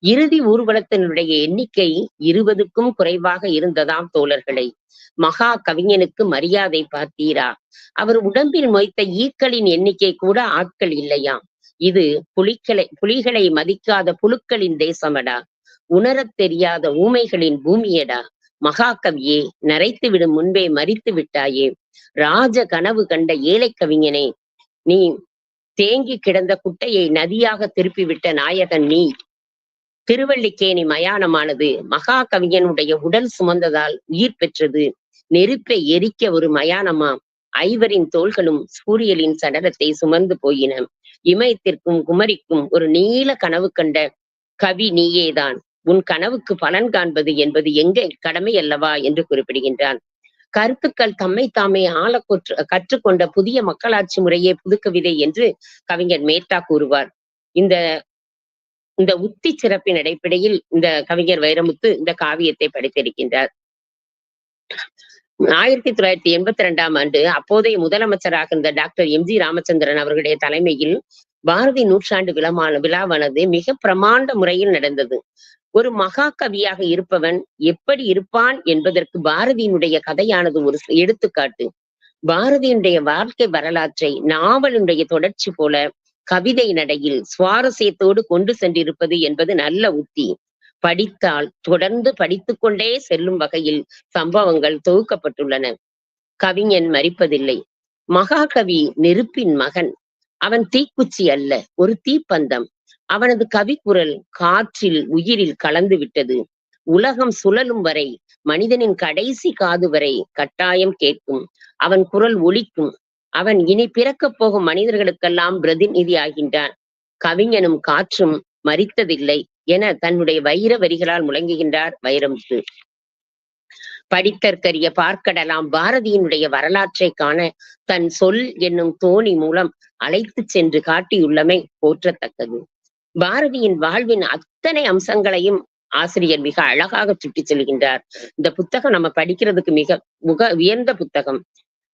இறுதி ஊர்வலத்தினுடைய எண்ணிக்கை 20க்கும் குறைவாக இருந்ததாம் தோழர்களை. மகா கவிஞனுக்கு மரியாதை பார்த்தீரா? அவர் உடம்பில் மொய்த்த ஈக்களின் எண்ணிக்கை கூட ஆட்கள் இல்லையாம். இது புலிகளை மதிக்காத புழுக்களின் தேசமடா, உணரத் தெரியாத ஊமைகளின் பூமியடா. மகாகவியே, நரைத்துவிடும் முன்பே மறித்து விட்டாயே. ராஜ கனவு கண்ட ஏழை கவிஞனே, நீ தேங்கி கிடந்த குட்டையை நதியாக திருப்பிவிட்ட நாயகன் நீ. திருவல்லிக்கேணி மயானமானது மகா கவிஞனுடைய உடல் சுமந்ததால் உயிர் பெற்றது. நெருப்பை எரிக்க ஒரு மயானமாம். ஐவரின் தோள்களும் சூரியலின் சடலத்தை சுமந்து போயின. இமயத்திற்கும் குமரிக்கும் ஒரு நீல கனவு கண்ட கவி நீயேதான். உன் கனவுக்கு பலன் காண்பது என்பது எங்க கடமை அல்லவா என்று குறிப்பிடுகின்றான். கருத்துக்கள் தம்மை தாமே ஆள கற்றுக்கொண்ட புதிய மக்களாட்சி முறையே புதுக்கவிதை என்று கவிஞர் மேத்தா கூறுவார். இந்த உத்தி சிறப்பின் அடிப்படையில் இந்த கவிஞர் வைரமுத்து இந்த காவியத்தை படைத்திருக்கின்றார். 1982 அப்போதைய முதலமைச்சராக இருந்த டாக்டர் எம்.ஜி. ராமச்சந்திரன் அவர்களுடைய தலைமையில் பாரதி நூற்றாண்டு விழாவானது மிக பிரமாண்ட முறையில் நடந்தது. ஒரு மகாகவியாக இருப்பவன் எப்படி இருப்பான் என்பதற்கு பாரதியினுடைய கதையானது ஒரு எடுத்துக்காட்டு. பாரதியினுடைய வாழ்க்கை வரலாற்றை நாவலுடைய தொடர்ச்சி போல கவிதை நடையில் சுவாரஸ்யத்தோடு கொண்டு சென்றிருப்பது என்பது நல்ல உத்தி. படித்தால் தொடர்ந்து படித்துக் கொண்டே செல்லும் வகையில் சம்பவங்கள் தொகுக்கப்பட்டுள்ளன. கவிஞன் மரிப்பதில்லை. மகாகவி நெருப்பின் மகன். அவன் தீக்குச்சி அல்ல, ஒரு தீப்பந்தம். அவனது கவிக்குரல் காற்றில் உயிரில் கலந்து விட்டது. உலகம் சுழலும் வரை, மனிதனின் கடைசி காது வரை கட்டாயம் கேட்கும். அவன் குரல் ஒலிக்கும். அவன் இனி பிறக்கப் போகும் மனிதர்களுக்கெல்லாம் பிரதிநிதி ஆகின்றான். கவிஞனும் காற்றும் மரித்ததில்லை என தன்னுடைய வைர வரிகளால் முழங்குகின்றார் வைரமுத்து. படித்தற்கரிய பார்க்கடலாம் பாரதியினுடைய வரலாற்றை காண தன் சொல் என்னும் தோணி மூலம் அழைத்து சென்று காட்டியுள்ளமை போற்றத்தக்கது. பாரதியின் வாழ்வின் அத்தனை அம்சங்களையும் ஆசிரியர் மிக அழகாக சுட்டிச் செல்கின்றார். இந்த புத்தகம் நம்ம படிக்கிறதுக்கு மிக உயர்ந்த புத்தகம்.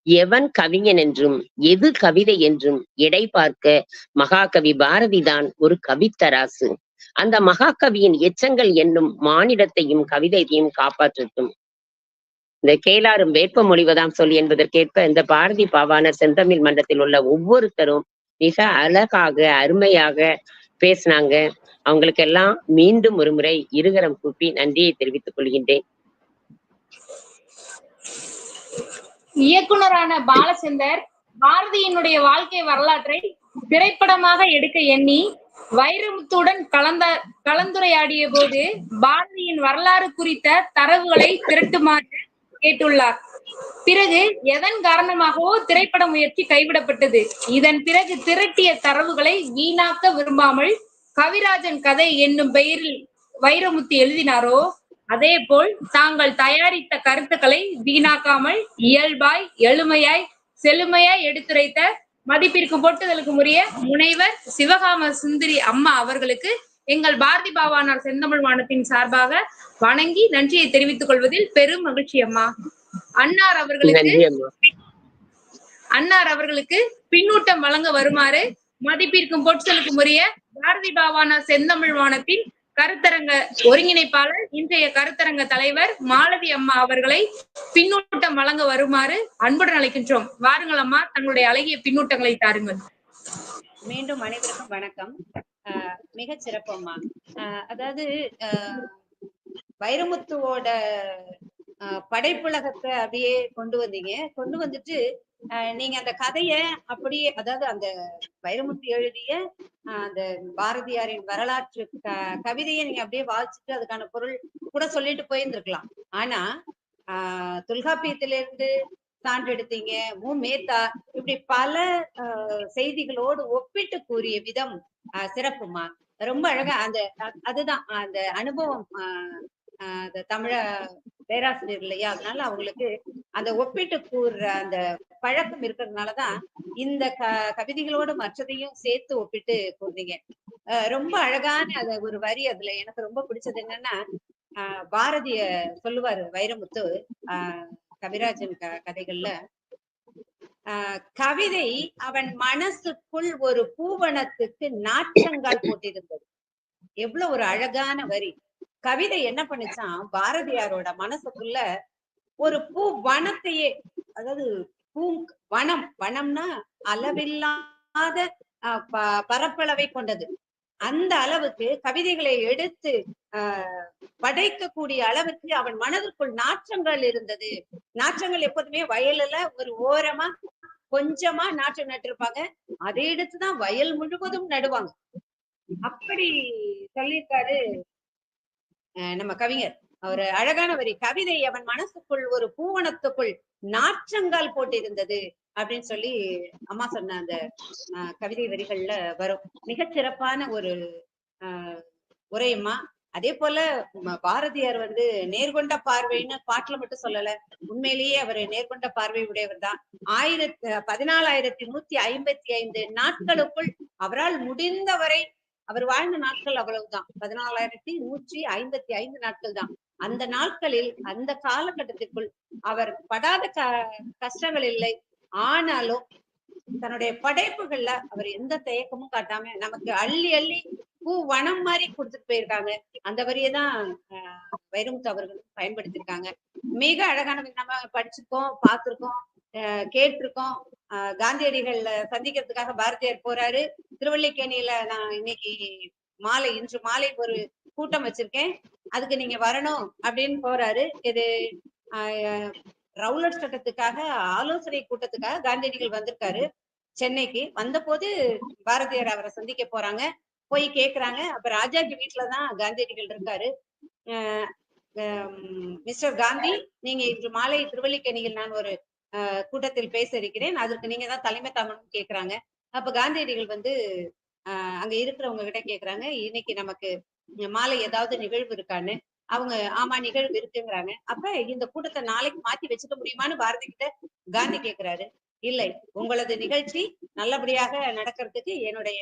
எவன் கவிஞன் என்றும் எது கவிதை என்றும் எடை பார்க்க மகாகவி பாரதிதான் ஒரு கவித்தராசு. அந்த மகாகவியின் எச்சங்கள் என்னும் மானிடத்தையும் கவிதையையும் காப்பாற்றட்டும். இந்த கேளாரும் வேட்ப மொழிவதாம் சொல் என்பதற்கேற்ப இந்த பாரதி பாவாணர் செந்தமிழ் மன்றத்தில் உள்ள ஒவ்வொருத்தரும் மிக அழகாக அருமையாக பேசினாங்க. அவங்களுக்கெல்லாம் மீண்டும் ஒரு முறை இருகரம் கூப்பி நன்றியை தெரிவித்துக் கொள்கின்றேன். இயக்குனரான பாலச்சந்தர் பாரதியினுடைய வாழ்க்கை வரலாற்றை திரைப்படமாக எடுக்க எண்ணி வைரமுத்துடன் கலந்துரையாடிய போது பாரதியின் வரலாறு குறித்த தரவுகளை திரட்டுமாறு கேட்டுள்ளார். பிறகு எதன் காரணமாகவோ திரைப்பட முயற்சி கைவிடப்பட்டது. இதன் பிறகு திரட்டிய தரவுகளை வீணாக்க விரும்பாமல் கவிராஜன் கதை என்னும் பெயரில் வைரமுத்து எழுதினாரோ, அதே போல் தாங்கள் தயாரித்த கருத்துக்களை வீணாக்காமல் இயல்பாய் எளிமையாய் செழுமையாய் எடுத்துரைத்த மதிப்பிற்கு போட்டுதலுக்கு உரிய முனைவர் சிவகாம சுந்தரி அம்மா அவர்களுக்கு எங்கள் பாரதி பாவாணர் செந்தமிழ் வானத்தின் சார்பாக வணங்கி நன்றியை தெரிவித்துக் கொள்வதில் பெரும் மகிழ்ச்சி அம்மா. அன்னார் அவர்களுக்கு பின்னூட்டம் வழங்க வருமாறு மதிப்பிற்கும் போற்றுதலுக்கும் உரிய பாரதி பாவாணர் செந்தமிழ் வானத்தின் கருத்தரங்க ஒருங்கிணைப்பாளர், இன்றைய கருத்தரங்க தலைவர் மாலதி அம்மா அவர்களை பின்னூட்டம் வழங்க வருமாறு அன்புடன் அழைக்கின்றோம். வாருங்கள் அம்மா, தங்களுடைய அழகிய பின்னூட்டங்களை தாருங்கள். மீண்டும் அனைவருக்கும் வணக்கம். மிக சிறப்பம்மா. அதாவது வைரமுத்துவோட படைப்புலகத்தை அப்படியே கொண்டு வந்தீங்க. கொண்டு வந்துட்டு நீங்க அந்த கதைய அப்படியே, அதாவது அந்த வைரமுத்து எழுதிய அந்த பாரதியாரின் வரலாற்று கவிதையை நீங்க அப்படியே வாசிச்சுட்டு அதுக்கான பொருள் கூட சொல்லிட்டு போயிருந்திருக்கலாம். ஆனா தொல்காப்பியத்திலிருந்து சான்று எடுத்தீங்க, மேத்தா, இப்படி பல செய்திகளோடு ஒப்பிட்டு கூறிய விதம் சிறப்புமா. ரொம்ப அழகா அதுதான் அந்த அனுபவம். அந்த தமிழ பேராசிரியர் இல்லையா, அதனால அவங்களுக்கு அந்த ஒப்பிட்டு கூறுற அந்த பழக்கம் இருக்கிறதுனாலதான் இந்த கவிதைகளோடு மற்றதையும் சேர்த்து ஒப்பிட்டு கூறுறீங்க. ரொம்ப அழகான அத ஒரு வரி அதுல எனக்கு ரொம்ப பிடிச்சது என்னன்னா, பாரதிய சொல்லுவாரு வைரமுத்து கவிராஜன் கதைகள்ல, கவிதை அவன் மனசுக்குள் ஒரு பூவனத்துக்கு நாற்றங்கால் போட்டிருந்தது. எவ்வளவு ஒரு அழகான வரி. கவிதை என்ன பண்ணுச்சான், பாரதியாரோட மனசுக்குள்ள ஒரு பூ வனத்தையே, அதாவது வனம்னா அளவில்லாத பரப்பளவை கொண்டது. அந்த அளவுக்கு கவிதைகளை எடுத்து படைக்கக்கூடிய அளவுக்கு அவன் மனதிற்குள் நாற்றங்கள் இருந்தது. நாற்றங்கள் எப்போதுமே வயல்ல ஒரு ஓரமா கொஞ்சமா நாற்றம் நட்டிருப்பாங்க, அதை எடுத்துதான் வயல் முழுவதும் நடுவாங்க. அப்படி சொல்லியிருக்காரு நம்ம கவிஞர். ஒரு அழகான வரி. கவிதை அவன் மனசுக்குள் ஒரு பூவனத்துக்குள் நாற்றங்கால் போட்டிருந்தது அப்படின்னு சொல்லி அம்மா சொன்ன அந்த கவிதை வரிகள்ல வரும். மிகச்சிறப்பான ஒரு உரையம்மா. அதே போல பாரதியார் நேர்கொண்ட பார்வைன்னு பாட்டுல மட்டும் சொல்லல, உண்மையிலேயே அவர் நேர்கொண்ட பார்வை உடையவர் தான். 14,155 நாட்களுக்குள் அவரால் முடிந்தவரை அவர் வாழ்ந்த நாட்கள் அவ்வளவுதான், 14,155 நாட்கள் தான். அந்த நாட்களில் அந்த காலகட்டத்திற்குள் அவர் படாத கஷ்டங்கள் இல்லை. ஆனாலும் தன்னுடைய படைப்புகள்ல அவர் எந்த தயக்கமும் காட்டாம நமக்கு அள்ளி அள்ளி பூ வனம் மாதிரி கொடுத்துட்டு போயிருக்காங்க. அந்த வரியதான் வைரமுத்து அவர்கள் பயன்படுத்தியிருக்காங்க. மிக அழகான, நம்ம படிச்சிருக்கோம், பார்த்திருக்கோம், கேட்டிருக்கோம். காந்தியடிகள் சந்திக்கிறதுக்காக பாரதியார் போறாரு. திருவல்லிக்கேணியில நான் இன்று மாலை ஒரு கூட்டம் வச்சிருக்கேன், அதுக்கு நீங்க வரணும் அப்படின்னு போறாரு. இது ரவுலட் சட்டத்துக்காக ஆலோசனை கூட்டத்துக்காக காந்தியடிகள் வந்திருக்காரு சென்னைக்கு. வந்த போது பாரதியார் அவரை சந்திக்க போறாங்க, போய் கேக்குறாங்க. அப்ப ராஜாஜி வீட்டுலதான் காந்தியடிகள் இருக்காரு. மிஸ்டர் காந்தி, நீங்க இன்று மாலை திருவல்லிக்கேணியில் நான் ஒரு கூட்டத்தில் பேச இருக்கிறேன், அதற்கு நீங்க தான் தலைமை தாங்கணும்னு கேக்குறாங்க. அப்ப காந்தியடிகள் வந்து அங்க இருக்கிறவங்க கிட்ட கேக்குறாங்க, இன்னைக்கு நமக்கு மாலை ஏதாவது நிகழ்வு இருக்கான்னு. அவங்க ஆமா நிகழ்வு இருக்குங்கிறாங்க. அப்ப இந்த கூட்டத்தை நாளைக்கு மாத்தி வச்சுக்க முடியுமான்னு பாரதி கிட்ட காந்தி கேக்குறாரு. இல்லை, உங்களது நிகழ்ச்சி நல்லபடியாக நடக்கிறதுக்கு என்னுடைய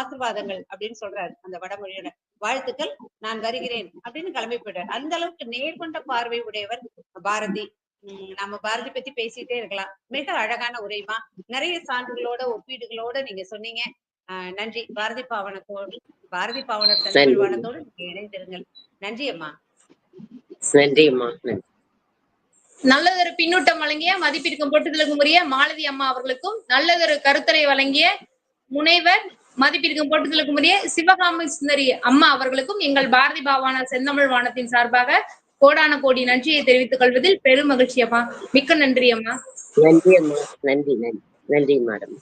ஆசீர்வாதங்கள் அப்படின்னு சொல்றாரு. அந்த வடமொழியோட வாழ்த்துக்கள், நான் வருகிறேன் அப்படின்னு கிளம்பி போயிட்டார். அந்த அளவுக்கு நேர்கொண்ட பார்வை உடையவர் பாரதி. நம்ம பாரதி பத்தி பேசிட்டே இருக்கலாம். மிக அழகான உரைமா, நிறைய சான்றுகளோட ஒப்பீடுகளோட நீங்க சொன்னீங்க. நன்றி. பாரதி பாவனர் தமிழ்வானத்தோடு நீங்க இணைந்திருங்கள். நன்றி அம்மா. நன்றி அம்மா. நல்லதொரு பின்னூட்டம் வழங்கிய மதிப்பிற்கும் போட்டுதலுக்குரிய மாலதி அம்மா அவர்களுக்கும், நல்லதொரு கருத்துரை வழங்கிய முனைவர் மதிப்பிற்கும் போட்டுதலுக்குரிய சிவகாமி சுந்தரி அம்மா அவர்களுக்கும் எங்கள் பாரதி பாவானார் செந்தமிழ் வானத்தின் சார்பாக கோடான கோடி நன்றியை தெரிவித்துக் கொள்வதில் பெரும் மகிழ்ச்சி அம்மா. மிக்க நன்றி அம்மா. நன்றி அம்மா. நன்றி நன்றி மேடம்.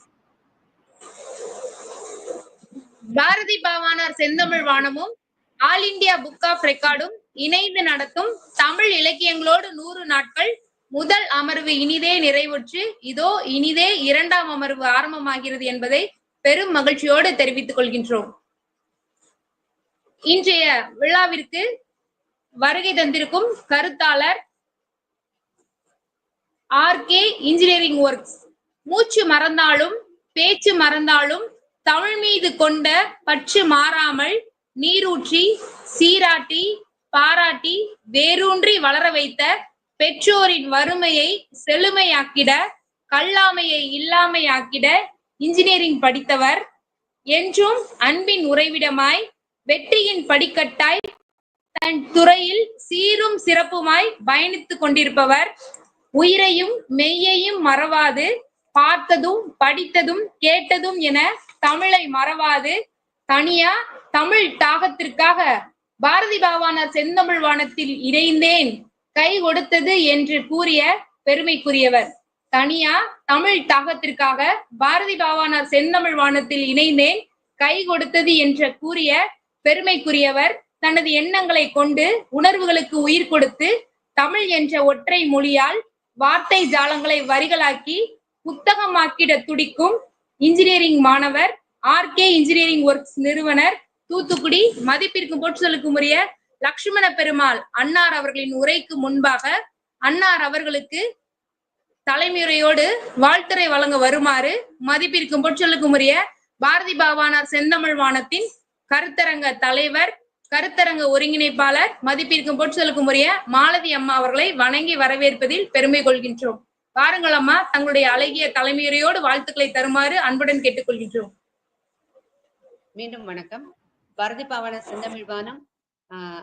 பாரதி பாவானார் செந்தமிழ் வானமும் ஆல் இந்தியா புக் ஆஃப் ரெக்கார்டும் இணைந்து நடத்தும் தமிழ் இலக்கியங்களோடு 100 நாட்கள் முதல் அமர்வு இனிதே நிறைவுற்று இதோ இனிதே 2ஆம் அமர்வு ஆரம்பமாகிறது என்பதை பெரும் மகிழ்ச்சியோடு தெரிவித்துக் கொள்கின்றோம். இன்றைய விழாவிற்கு வருகை தந்திருக்கும் கருத்தாளர் RK இன்ஜினியரிங் ஒர்க்ஸ். மூச்சு மறந்தாலும் பேச்சு மறந்தாலும் தமிழ் மீது கொண்ட பற்று மாறாமல் நீரூற்றி சீராட்டி பாராட்டி வேரூன்றி வளர வைத்த பெற்றோரின் வறுமையை செழுமையாக்கிட கல்லாமையை இல்லாமையாக்கிட இன்ஜினியரிங் படித்தவர். என்றும் அன்பின் உறைவிடமாய் வெற்றியின் படிக்கட்டாய் தன் துறையில் சீரும் சிறப்புமாய் பயணித்துக் கொண்டிருப்பவர். உயிரையும் மெய்யையும் மறவாது பார்த்ததும் படித்ததும் கேட்டதும் என தமிழை மறவாது தனியா தமிழ் தாகத்திற்காக பாரதி பாவானார் செந்தமிழ் வானத்தில் இணைந்தேன் கை கொடுத்தது என்று கூறிய பெருமைக்குரியவர். தனியா தமிழ் தாகத்திற்காக பாரதி பாவானார் செந்தமிழ் வானத்தில் இணைந்தேன் கை கொடுத்தது என்று கூறிய பெருமைக்குரியவர். தனது எண்ணங்களை கொண்டு உணர்வுகளுக்கு உயிர் கொடுத்து தமிழ் என்ற ஒற்றை மொழியால் வார்த்தை ஜாலங்களை வரிகளாக்கி புத்தகமாக்கிட துடிக்கும் இன்ஜினியரிங் மாணவர், RK இன்ஜினியரிங் ஒர்க்ஸ் நிறுவனர், தூத்துக்குடி. மதிப்பிற்கும் போற்றுதலுக்கும் உரிய லட்சுமண பெருமாள் அன்னார் அவர்களின் உரைக்கு முன்பாக அன்னார் அவர்களுக்கு தலைமுறையோடு வாழ்த்துரை வழங்க வருமாறு மதிப்பிற்கும் போற்றுதலுக்கும் உரிய பாரதி பாவானார் செந்தமிழ் வானத்தின் கருத்தரங்க தலைவர், கருத்தரங்க ஒருங்கிணைப்பாளர், மதிப்பிற்கும் போற்றுதலுக்கும் உரிய மாலதி அம்மா அவர்களை வணங்கி வரவேற்பதில் பெருமை கொள்கின்றோம். வாருங்கள் அம்மா, தங்களுடைய அழகிய தலைமுறையோடு வாழ்த்துக்களை தருமாறு அன்புடன் கேட்டுக்கொள்கின்றோம். மீண்டும் வணக்கம். பாரதி பாவானார் செந்தமிழ் வானம்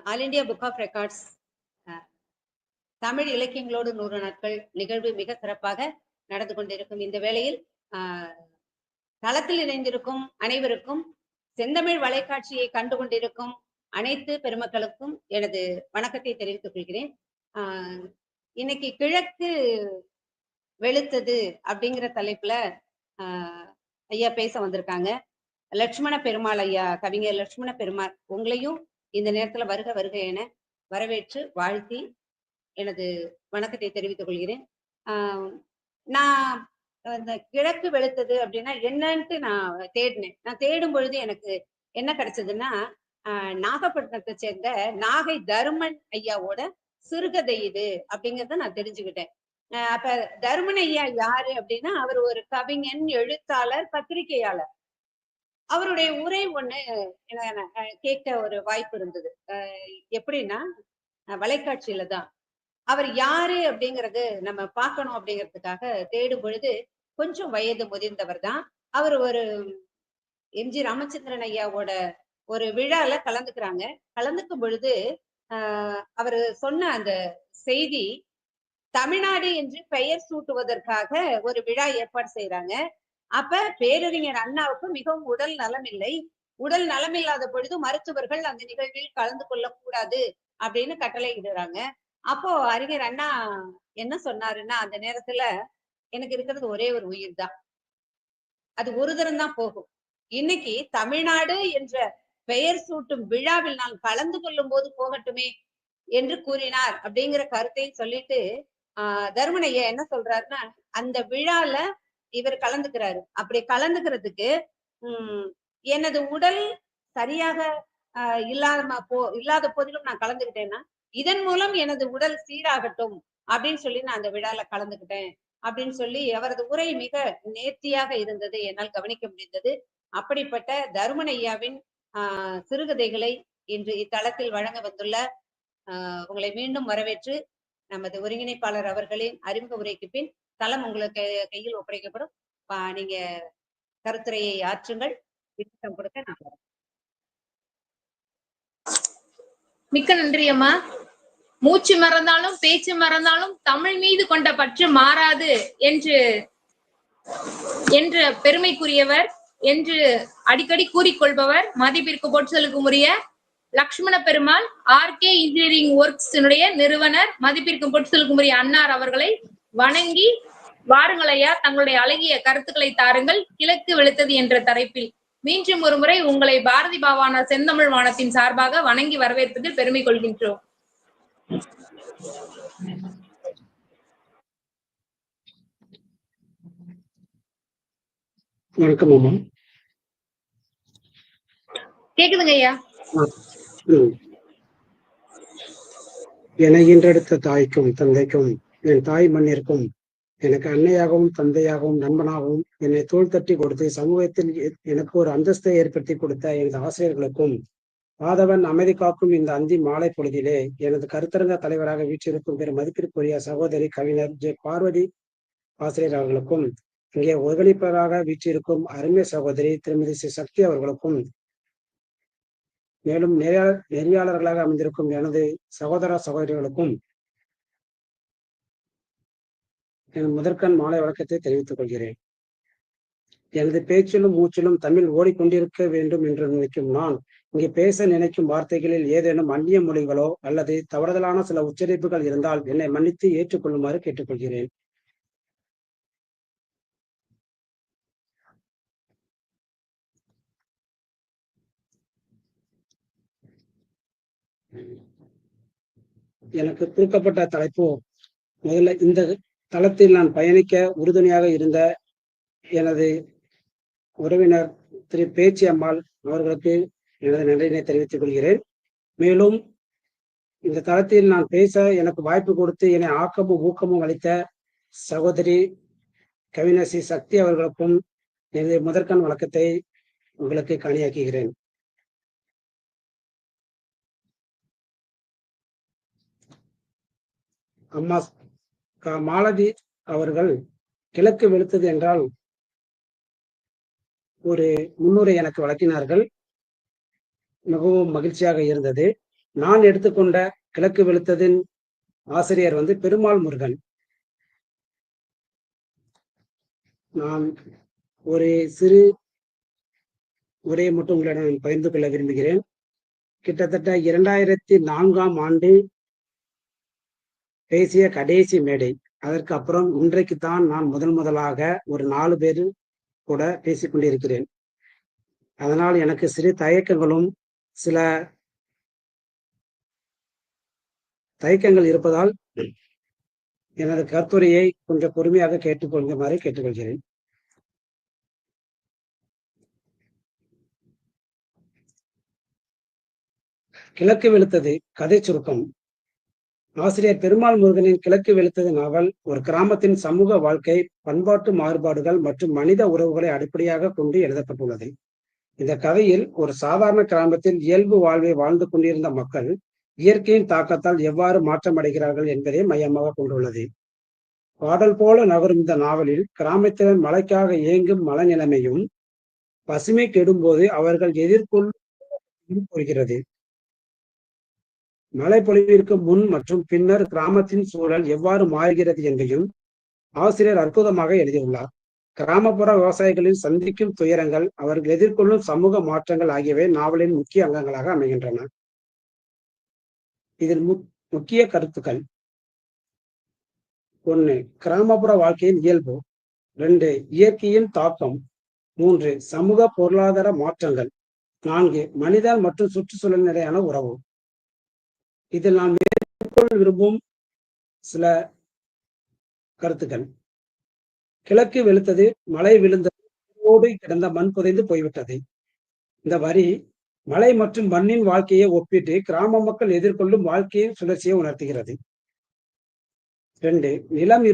all India book of records Tamil இலக்கியங்களோடு 100 நாட்கள் நிகழ்வு மிக சிறப்பாக நடந்து கொண்டிருக்கும் இந்த வேளையில் தளத்தில் இணைந்திருக்கும் அனைவருக்கும், செந்தமிழ் வலைக்காட்சியை கண்டு கொண்டிருக்கும் அனைத்து பெருமக்களுக்கும் எனது வணக்கத்தை தெரிவித்துக் கொள்கிறேன். இன்னைக்கு கிழக்கு வெளுத்தது அப்படிங்கிற தலைப்புல ஐயா பேச வந்திருக்காங்க. லட்சுமண பெருமாள் ஐயா, கவிஞர் லட்சுமண பெருமாள், உங்களையும் இந்த நேரத்துல வருக வருக என வரவேற்று வாழ்த்தி எனது வணக்கத்தை தெரிவித்துக் கொள்கிறேன். நான் இந்த கிழக்கு வெளுத்தது அப்படின்னா என்னன்ட்டு நான் தேடினேன். நான் தேடும் பொழுது எனக்கு என்ன கிடைச்சதுன்னா, நாகப்பட்டினத்தை சேர்ந்த நாகை தருமன் ஐயாவோட சிறுகதை இது அப்படிங்கிறத நான் தெரிஞ்சுக்கிட்டேன். அப்ப தருமன் ஐயா யாரு அப்படின்னா, அவர் ஒரு கவிஞன், எழுத்தாளர், பத்திரிகையாளர். அவருடைய உரை ஒண்ணு கேட்க ஒரு வாய்ப்பு இருந்தது. எப்படின்னா வலைக்காட்சியில தான். அவர் யாரு அப்படிங்கறது நம்ம பார்க்கணும் அப்படிங்கிறதுக்காக தேடும் பொழுது கொஞ்சம் வயது முதிர்ந்தவர் தான். அவர் ஒரு எம்ஜி ராமச்சந்திரன் ஐயாவோட ஒரு விழால கலந்துக்கிறாங்க. கலந்துக்கும் பொழுது அவர் சொன்ன அந்த செய்தி, தமிழ்நாடு என்று பெயர் சூட்டுவதற்காக ஒரு விழா ஏற்பாடு செய்யறாங்க. அப்ப பேரறிஞர் அண்ணாவுக்கு மிகவும் உடல் நலம் இல்லை. உடல் நலம் இல்லாத பொழுது மருத்துவர்கள் அந்த நிகழ்வில் கலந்து கொள்ளக்கூடாது அப்படின்னு கட்டளை இடுறாங்க. அப்போ அறிஞர் அண்ணா என்ன சொன்னாருன்னா, அந்த நேரத்துல எனக்கு இருக்கிறது ஒரே ஒரு உயிர் தான், அது ஒரு தரம் தான் போகும். இன்னைக்கு தமிழ்நாடு என்ற பெயர் சூட்டும் விழாவில் நான் கலந்து கொள்ளும் போது போகட்டுமே என்று கூறினார் அப்படிங்கிற கருத்தையும் சொல்லிட்டு தர்மனையா என்ன சொல்றாருன்னா, அந்த விழால இவர் கலந்துக்கிறாரு. அப்படி கலந்துக்கிறதுக்கு எனது உடல் சரியாக இல்லாத போதிலும் நான் கலந்துக்கிட்டேன்னா, இதன் மூலம் எனது உடல் சீராகட்டும் அப்படின்னு சொல்லி நான் அந்த விழால கலந்துக்கிட்டேன் அப்படின்னு சொல்லி அவரது உரை மிக நேர்த்தியாக இருந்தது, என்னால் கவனிக்க முடிந்தது. அப்படிப்பட்ட தருமனையாவின் சிறுகதைகளை இன்று இத்தளத்தில் வழங்க வந்துள்ள உங்களை மீண்டும் வரவேற்று, நமது ஒருங்கிணைப்பாளர் அவர்களின் அறிமுக உரைக்கு பின் தளம் உங்களுக்கு கையில் ஒப்படைக்கப்படும். நீங்க கருத்துரையை ஆற்றுங்கள். விளக்கம் கொடுக்க நான் வரேன். மிக்க நன்றி அம்மா. மூச்சு மறந்தாலும் பேச்சு மறந்தாலும் தமிழ் மீது கொண்ட பற்று மாறாது என்று பெருமைக்குரியவர் என்று அடிக்கடி கூறிக்கொள்பவர் மதிப்பிற்கு பொற்சலுக்கும் உரிய Lakshmana Perumal RK engineering works நிறுவனர் மதிப்பிற்கும் பொற்சலுக்கும் உரிய அன்னார் அவர்களை வணங்கி, வாருங்கள் ஐயா, தங்களுடைய அழகிய கருத்துக்களை தாருங்கள். கிழக்கு வெளுத்தது என்ற தலைப்பில் மீண்டும் ஒரு முறை உங்களை பாரதி பாவானார் செந்தமிழ் வானத்தின் சார்பாக வணங்கி வரவேற்பதில் பெருமை கொள்கின்றோம். வணக்கம் அம்மா. கேக்குதுங்க ஐயா. என்னை ஈன்றெடுத்த தாய்க்கும் தந்தைக்கும் என் தாய் மண்ணிற்கும் எனக்கு அன்னையாகவும் தந்தையாகவும் நண்பனாகவும் என்னை தோள் தட்டி கொடுத்து சமூகத்தில் எனக்கு ஒரு அந்தஸ்தை ஏற்படுத்தி கொடுத்த எனது ஆசிரியர்களுக்கும், ஆதவன் அமைதி காக்கும் இந்த அந்தி மாலை பொழுதிலே எனது கருத்தரங்க தலைவராக வீற்றிருக்கும் பெரும் மதிப்பிற்குரிய சகோதரி கவிஞர் ஜே பார்வதி ஆசிரியர் அவர்களுக்கும், இங்கே ஒருங்கிணைப்பதாக வீற்றிருக்கும் அருமை சகோதரி திருமதி ஸ்ரீ சக்தி அவர்களுக்கும், மேலும் நெறியாளர்களாக அமைந்திருக்கும் எனது சகோதர சகோதரிகளுக்கும் என் முதற்கண் மாலை வழக்கத்தை தெரிவித்துக் கொள்கிறேன். எனது பேச்சிலும் மூச்சிலும் தமிழ் ஓடிக்கொண்டிருக்க வேண்டும் என்று நினைக்கும் நான், இங்கே பேச நினைக்கும் வார்த்தைகளில் ஏதேனும் அந்நிய மொழிகளோ அல்லது தவறுதலான சில உச்சரிப்புகள் இருந்தால் என்னை மன்னித்து ஏற்றுக்கொள்ளுமாறு கேட்டுக்கொள்கிறேன். எனக்கு கொடுக்கப்பட்ட தலைப்பு, முதல்ல இந்த தளத்தில் நான் பயணிக்க உறுதுணையாக இருந்த எனது உறவினர் திரு பேச்சி அம்மாள் அவர்களுக்கு எனது நன்றியினை தெரிவித்துக் கொள்கிறேன். மேலும் இந்த தளத்தில் நான் பேச எனக்கு வாய்ப்பு கொடுத்து என்னை ஆக்கமும் ஊக்கமும் அளித்த சகோதரி கவிஞர் ஸ்ரீ சக்தி அவர்களுக்கும் எனது முதற்கண் வணக்கத்தை உங்களுக்கு காணியாக்குகிறேன். அம்மா மாலதி அவர்கள் கிழக்கு வெளுத்தது என்றால் ஒரு முன்னுரை எனக்கு வழங்கினார்கள். மிகவும் மகிழ்ச்சியாக இருந்தது. நான் எடுத்துக்கொண்ட கிழக்கு வெளுத்ததின் ஆசிரியர் பெருமாள் முருகன். நான் ஒரு சிறு உரையை மட்டும் உங்களிடம் பகிர்ந்து கொள்ள விரும்புகிறேன். கிட்டத்தட்ட 2004ஆம் ஆண்டு பேசிய கடைசி மேடை. அதற்கு அப்புறம் இன்றைக்குத்தான் நான் முதலாக ஒரு 4 பேர் கூட பேசிக்கொண்டிருக்கிறேன். அதனால் எனக்கு சிறு தயக்கங்களும் சில தயக்கங்கள் இருப்பதால் எனது கருத்துரையை கொஞ்சம் பொறுமையாக கேட்டுக்கொள்ளுமாறு கேட்டுக்கொள்கிறேன். கிழக்கு வெளுத்தது கதை சுருக்கம். ஆசிரியர் பெருமாள் முருகனின் கிழக்கு வெளுத்தது நாவல் ஒரு கிராமத்தின் சமூக வாழ்க்கை, பண்பாட்டு மாறுபாடுகள் மற்றும் மனித உறவுகளை அடிப்படையாக கொண்டு எழுதப்பட்டுள்ளது. இந்த கதையில் ஒரு சாதாரண கிராமத்தில் இயல்பு வாழ்வை வாழ்ந்து கொண்டிருந்த மக்கள் இயற்கையின் தாக்கத்தால் எவ்வாறு மாற்றமடைகிறார்கள் என்பதை மையமாக கொண்டுள்ளது. பாடல் போல நகரும் இந்த நாவலில் கிராமத்தினர் மழைக்காக ஏங்கும் மனநிலைமையும் பசுமை கெடும்போது அவர்கள் எதிர்கொள்ளும் கூறுகிறது. மழை பொழிவிற்கு முன் மற்றும் பின்னர் கிராமத்தின் சூழல் எவ்வாறு மாறுகிறது என்பதையும் ஆசிரியர் அற்புதமாக எழுதியுள்ளார். கிராமப்புற விவசாயிகளில் சந்திக்கும் துயரங்கள், அவர்கள் எதிர்கொள்ளும் சமூக மாற்றங்கள் ஆகியவை நாவலின் முக்கிய அங்கங்களாக அமைகின்றன. இதில் முக்கிய கருத்துக்கள்: 1. கிராமப்புற வாழ்க்கையின் இயல்பு. 2. இயற்கையின் தாக்கம். 3. சமூக பொருளாதார மாற்றங்கள். 4. மனிதன் மற்றும் சுற்றுச்சூழல் நிலையான உறவு. இதில் நான் மேற்கொள்ள விரும்பும் சில கருத்துக்கள்: கிழக்கு வெளுத்தது, மழை விழுந்தது, கிடந்த மண் புதைந்து போய்விட்டது. இந்த வரி மலை மற்றும் மண்ணின் வாழ்க்கையை ஒப்பிட்டு கிராம மக்கள் எதிர்கொள்ளும் வாழ்க்கையின் சுழற்சியை உணர்த்துகிறது. 2. நிலம்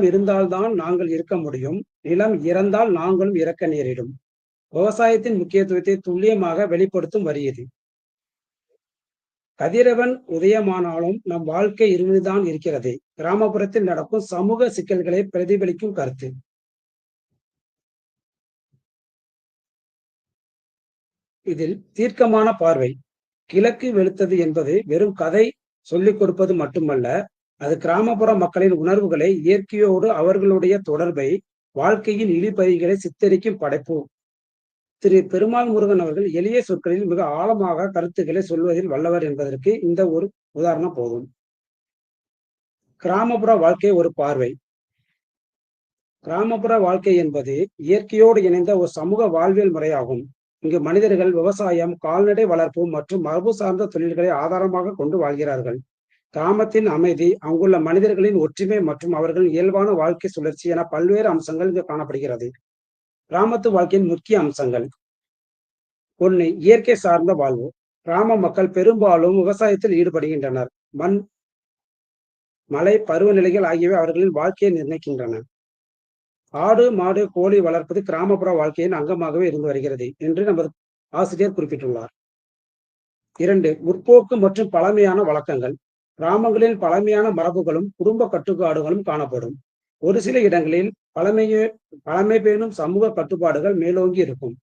இருந்தால்தான் நாங்கள் இருக்க முடியும், நிலம் இறந்தால் நாங்களும் இறக்க நேரிடும். விவசாயத்தின் முக்கியத்துவத்தை துல்லியமாக வெளிப்படுத்தும் வரி இது. கதிரவன் உதயமானாலும் நம் வாழ்க்கை இருந்துதான் இருக்கிறது. கிராமப்புறத்தில் நடக்கும் சமூக சிக்கல்களை பிரதிபலிக்கும் கருத்து. இதில் தீர்க்கமான பார்வை. கிழக்கு வெளுத்தது என்பது வெறும் கதை சொல்லிக் கொடுப்பது மட்டுமல்ல, அது கிராமப்புற மக்களின் உணர்வுகளை, இயற்கையோடு அவர்களுடைய தொடர்பை, வாழ்க்கையின் இழிபறிகளை சித்தரிக்கும் படைப்பு. திரு பெருமாள் முருகன் அவர்கள் எளிய சொற்களில் மிக ஆழமாக கருத்துக்களை சொல்வதில் வல்லவர் என்பதற்கு இந்த ஒரு உதாரணம் போதும். கிராமப்புற வாழ்க்கை ஒரு பார்வை. கிராமப்புற வாழ்க்கை என்பது இயற்கையோடு இணைந்த ஒரு சமூக வாழ்வியல் முறையாகும். இங்கு மனிதர்கள் விவசாயம், கால்நடை வளர்ப்பு மற்றும் மரபு சார்ந்த தொழில்களை ஆதாரமாக கொண்டு வாழ்கிறார்கள். கிராமத்தின் அமைதி, அங்குள்ள மனிதர்களின் ஒற்றுமை மற்றும் அவர்களின் இயல்பான வாழ்க்கை சுழற்சி என பல்வேறு அம்சங்கள் இங்கு காணப்படுகிறது. கிராமத்து வாழ்க்கையின் முக்கிய அம்சங்கள்: 1. இயற்கை சார்ந்த வாழ்வு. கிராம மக்கள் பெரும்பாலும் விவசாயத்தில் ஈடுபடுகின்றனர். மழை, பருவநிலைகள் ஆகியவை அவர்களின் வாழ்க்கையை நிர்ணயிக்கின்றன. ஆடு, மாடு, கோழி வளர்ப்பது கிராமப்புற வாழ்க்கையின் அங்கமாகவே இருந்து வருகிறது என்று நமது ஆசிரியர் குறிப்பிட்டுள்ளார். 2. முற்போக்கு மற்றும் பழமையான வழக்கங்கள். கிராமங்களில் பழமையான மரபுகளும் குடும்ப கட்டுப்பாடுகளும் காணப்படும். ஒரு சில இடங்களில் பழமை பேணும் சமூக கட்டுப்பாடுகள் மேலோங்கி இருக்கும்.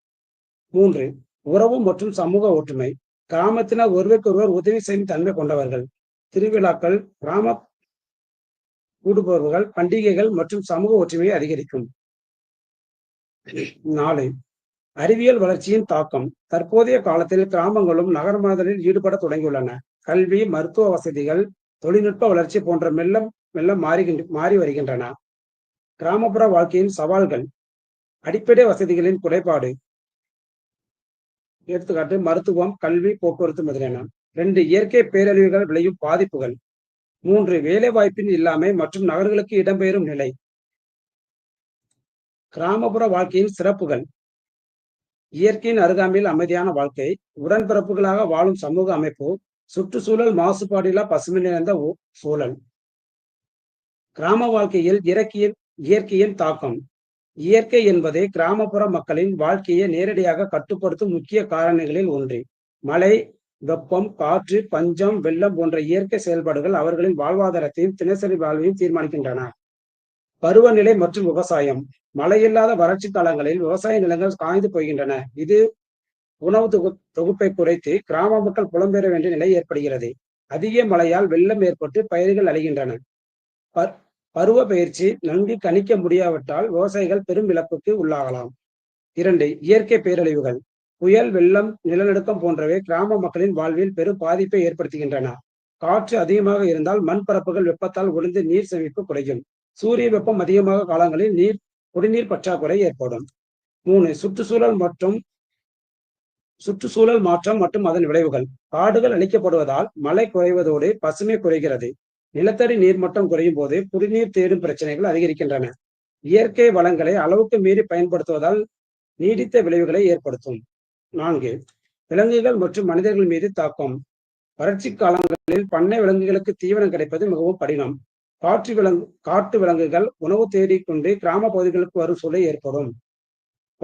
3. உறவு மற்றும் சமூக ஒற்றுமை. கிராமத்தினர் ஒருவருக்கொருவர் உதவி செய்யும் தன்மை கொண்டவர்கள். திருவிழாக்கள், கிராம கூடுபவர்கள், பண்டிகைகள் மற்றும் சமூக ஒற்றுமையை அதிகரிக்கும். 4. அறிவியல் வளர்ச்சியின் தாக்கம். தற்போதைய காலத்தில் கிராமங்களும் நகரமாதலில் ஈடுபட தொடங்கியுள்ளன. கல்வி, மருத்துவ வசதிகள், தொழில்நுட்ப வளர்ச்சி போன்ற மெல்ல மாறி வருகின்றன. கிராமப்புற வாழ்க்கையின் சவால்கள். அடிப்படை வசதிகளின் குறைபாடு, எடுத்துக்காட்டு மருத்துவம், கல்வி, போக்குவரத்து முதலியன. 2. இயற்கை பேரழிவுகள் விளையும் பாதிப்புகள். 3. வேலை வாய்ப்பின் இல்லாமை மற்றும் நகர்களுக்கு இடம்பெயரும் நிலை. கிராமப்புற வாழ்க்கையின் சிறப்புகள். இயற்கையின் அருகாமையில் அமைதியான வாழ்க்கை, உடன்பிறப்புகளாக வாழும் சமூக அமைப்பு, சுற்றுச்சூழல் மாசுபாடில்லா பசுமை நிறைந்த சூழல். கிராம வாழ்க்கையில் இயற்கையின் தாக்கம். இயற்கை என்பது கிராமப்புற மக்களின் வாழ்க்கையை நேரடியாக கட்டுப்படுத்தும் முக்கிய காரணிகளில் ஒன்று. மழை, வெப்பம், காற்று, பஞ்சம், வெள்ளம் போன்ற இயற்கை செயல்பாடுகள் அவர்களின் வாழ்வாதாரத்தையும் தினசரி வாழ்வையும் தீர்மானிக்கின்றன. பருவநிலை மற்றும் விவசாயம். மழையில்லாத வறட்சி காலங்களில் விவசாய நிலங்கள் காய்ந்து போகின்றன. இது உணவு தொகுப்பை குறைத்து கிராம மக்கள் புலம்பெயர வேண்டிய நிலை ஏற்படுகிறது. அதிக மழையால் வெள்ளம் ஏற்பட்டு பயிர்கள் அழிகின்றன. பருவ பயிற்சி நன்கு கணிக்க முடியாவிட்டால் விவசாயிகள் பெரும் இழப்புக்கு உள்ளாகலாம். 2. இயற்கை பேரழிவுகள். புயல், வெள்ளம், நிலநடுக்கம் போன்றவை கிராம மக்களின் வாழ்வில் பெரும் பாதிப்பை ஏற்படுத்துகின்றன. காற்று அதிகமாக இருந்தால் மண் பரப்புகள் வெப்பத்தால் ஒளிந்து நீர் சேமிப்பு குறையும். சூரிய வெப்பம் அதிகமாக காலங்களில் குடிநீர் பற்றாக்குறை ஏற்படும். 3. சுற்றுச்சூழல் மாற்றம் மற்றும் அதன் விளைவுகள். காடுகள் அழிக்கப்படுவதால் மழை குறைவதோடு பசுமை குறைகிறது. நிலத்தடி நீர்மட்டம் குறையும் போது குடிநீர் தேடும் பிரச்சனைகள் அதிகரிக்கின்றன. இயற்கை வளங்களை அளவுக்கு மீறி பயன்படுத்துவதால் நீடித்த விளைவுகளை ஏற்படுத்தும். 4. விலங்குகள் மற்றும் மனிதர்கள் மீது தாக்கம். வறட்சி காலங்களில் பண்ணை விலங்குகளுக்கு தீவனம் கிடைப்பது மிகவும் கடினம். காட்டு விலங்குகள் உணவு தேடிக்கொண்டு கிராம பகுதிகளுக்கு வரும் சூழல் ஏற்படும்.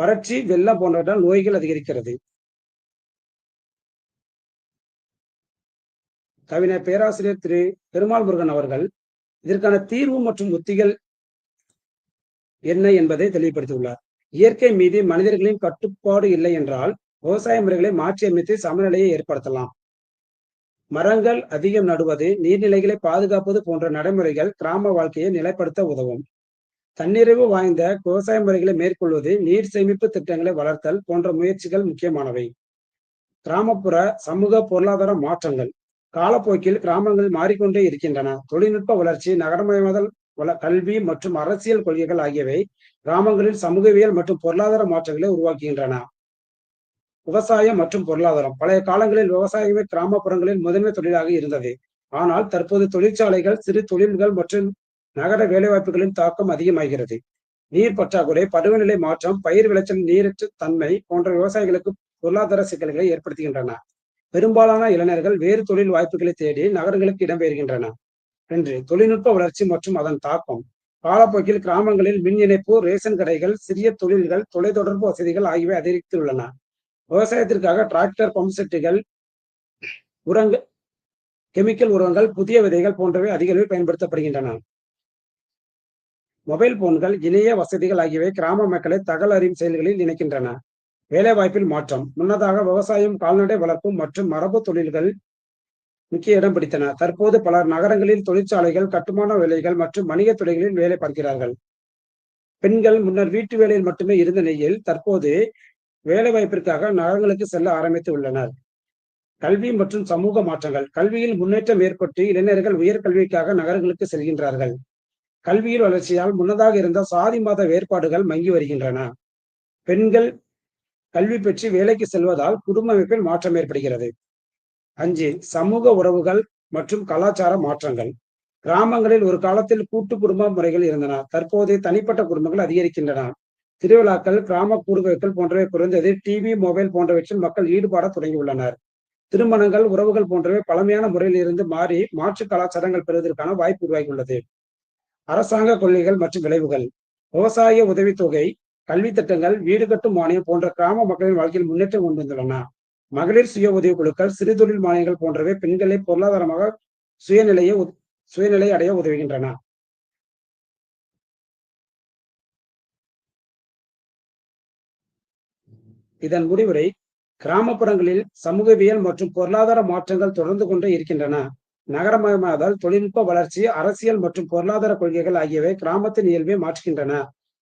வறட்சி, வெள்ளம் போன்றவற்றால் நோய்கள் அதிகரிக்கிறது. கவிஞர் பேராசிரியர் திரு பெருமாள் முருகன் அவர்கள் இதற்கான தீர்வு மற்றும் உத்திகள் என்ன என்பதை தெளிவுபடுத்தியுள்ளார். இயற்கை மீது மனிதர்களின் கட்டுப்பாடு இல்லை என்றால் விவசாய முறைகளை மாற்றியமைத்து சமநிலையை ஏற்படுத்தலாம். மரங்கள் அதிகம் நடுவது, நீர்நிலைகளை பாதுகாப்பது போன்ற நடைமுறைகள் கிராம வாழ்க்கையை நிலைப்படுத்த உதவும். தன்னிறைவு வாய்ந்த விவசாய முறைகளை மேற்கொள்வது, நீர் சேமிப்பு திட்டங்களை வளர்த்தல் போன்ற முயற்சிகள் முக்கியமானவை. கிராமப்புற சமூக பொருளாதார மாற்றங்கள் காலப்போக்கில் கிராமங்கள் மாறிக்கொண்டே இருக்கின்றன. தொழில்நுட்ப வளர்ச்சி, நகரமயமாதல், கல்வி மற்றும் அரசியல் கொள்கைகள் ஆகியவை கிராமங்களில் சமூகவியல் மற்றும் பொருளாதார மாற்றங்களை உருவாக்குகின்றன. விவசாயம் மற்றும் பொருளாதாரம் பழைய காலங்களில் விவசாயமே கிராமப்புறங்களில் முதன்மை தொழிலாக இருந்தது. ஆனால் தற்போது தொழிற்சாலைகள், சிறு தொழில்கள் மற்றும் நகர வேலைவாய்ப்புகளின் தாக்கம் அதிகமாகிறது. நீர் பற்றாக்குறை, பருவநிலை மாற்றம், பயிர் விளைச்சல் நீரற்ற தன்மை போன்ற விவசாயிகளுக்கு பொருளாதார சிக்கல்களை ஏற்படுத்துகின்றன. பெரும்பாலான இளைஞர்கள் வேறு தொழில் வாய்ப்புகளை தேடி நகரங்களுக்கு இடம்பெயர்கின்றனர். 2. தொழில்நுட்ப வளர்ச்சி மற்றும் அதன் தாக்கம் காலப்போக்கில் கிராமங்களில் மின் இணைப்பு, ரேஷன் கடைகள், சிறிய தொழில்கள், தொலைத்தொடர்பு வசதிகள் ஆகியவை அதிகரித்துள்ளன. விவசாயத்திற்காக டிராக்டர், பம்ப் செட்டுகள், உரங்கள், கெமிக்கல் உரங்கள், புதிய விதைகள் போன்றவை அதிக அளவில் பயன்படுத்தப்படுகின்றன. மொபைல் போன்கள், இணைய வசதிகள் ஆகியவை கிராம மக்களை தகவல் அறியும் செயல்களில் இணைக்கின்றன. வேலைவாய்ப்பில் மாற்றம் முன்னதாக விவசாயம், கால்நடை வளர்ப்பு மற்றும் மரபு தொழில்கள் முக்கிய இடம் பிடித்தன. தற்போது பலர் நகரங்களில் தொழிற்சாலைகள், கட்டுமான வேலைகள் மற்றும் வணிக துறைகளில் வேலை பார்க்கிறார்கள். பெண்கள் முன்னர் வீட்டு வேலையில் மட்டுமே இருந்த நிலையில் தற்போது வேலை வாய்ப்பிற்காக நகரங்களுக்கு செல்ல ஆரம்பித்து உள்ளனர். கல்வி மற்றும் சமூக மாற்றங்கள் கல்வியில் முன்னேற்றம் ஏற்பட்டு இளைஞர்கள் உயர்கல்விக்காக நகரங்களுக்கு செல்கின்றார்கள். கல்வியில் வளர்ச்சியால் முன்னதாக இருந்த சாதி மத வேறுபாடுகள் மங்கி வருகின்றன. பெண்கள் கல்வி பெற்று வேலைக்கு செல்வதால் குடும்ப அமைப்பில் மாற்றம் ஏற்படுகிறது. 5. சமூக உறவுகள் மற்றும் கலாச்சார மாற்றங்கள் கிராமங்களில் ஒரு காலத்தில் கூட்டு குடும்ப முறைகள் இருந்தன. தற்போது தனிப்பட்ட குடும்பங்கள் அதிகரிக்கின்றன. திருவிழாக்கள், கிராம கூடுகைகள் போன்றவை குறைந்தது. டிவி, மொபைல் போன்றவற்றில் மக்கள் ஈடுபாட தொடங்கியுள்ளனர். திருமணங்கள், உறவுகள் போன்றவை பழமையான முறையில் இருந்து மாறி மாற்று கலாச்சாரங்கள் பெறுவதற்கான வாய்ப்பு உருவாகியுள்ளது. அரசாங்க கொள்கைகள் மற்றும் விளைவுகள் விவசாய உதவித்தொகை, கல்வி திட்டங்கள், வீடு கட்டும் மானியம் போன்ற கிராம மக்களின் வாழ்க்கையில் முன்னேற்றம் கொண்டு வந்துள்ளன. மகளிர் சுய உதவி குழுக்கள், சிறு தொழில் மானியங்கள் போன்றவை பெண்களை பொருளாதாரமாக சுயநிலை அடைய உதவுகின்றன. இதன் முடிவுரை கிராமப்புறங்களில் சமூகவியல் மற்றும் பொருளாதார மாற்றங்கள் தொடர்ந்து கொண்டே இருக்கின்றன. நகரமயமாதல், தொழில்நுட்ப வளர்ச்சி, அரசியல் மற்றும் பொருளாதார கொள்கைகள் ஆகியவை கிராமத்தின் இயல்பை மாற்றுகின்றன.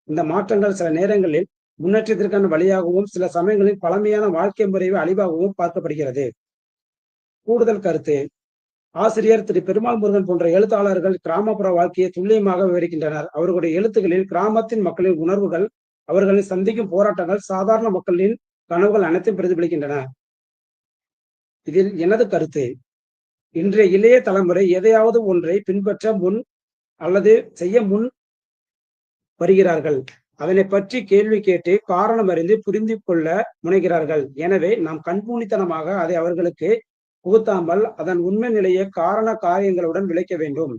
இந்த மாற்றங்கள் சில நேரங்களில் முன்னேற்றத்திற்கான வழியாகவும் சில சமயங்களில் பழமையான வாழ்க்கை முறையை அழிவாகவும் பார்க்கப்படுகிறது. கூடுதல் கருத்து ஆசிரியர் திரு பெருமாள் முருகன் போன்ற எழுத்தாளர்கள் கிராமப்புற வாழ்க்கையை துல்லியமாக விவரிக்கின்றனர். அவர்களுடைய எழுத்துக்களில் கிராமத்தின் மக்களின் உணர்வுகள், அவர்களின் சந்திக்கும் போராட்டங்கள், சாதாரண மக்களின் கனவுகள் அனைத்தும் பிரதிபலிக்கின்றன. இதில் எனது கருத்து இன்றைய இளைய தலைமுறை எதையாவது ஒன்றை பின்பற்ற முன் அல்லது செய்ய முன் வருகிறார்கள். அதனை பற்றி கேள்வி கேட்டு காரணம் அறிந்து புரிந்து கொள்ள முனைகிறார்கள். எனவே நாம் கண்மூடித்தனமாக அதை அவர்களுக்கு புகுத்தாமல் அதன் உண்மை நிலையை காரண காரியங்களுடன் விளக்க வேண்டும்.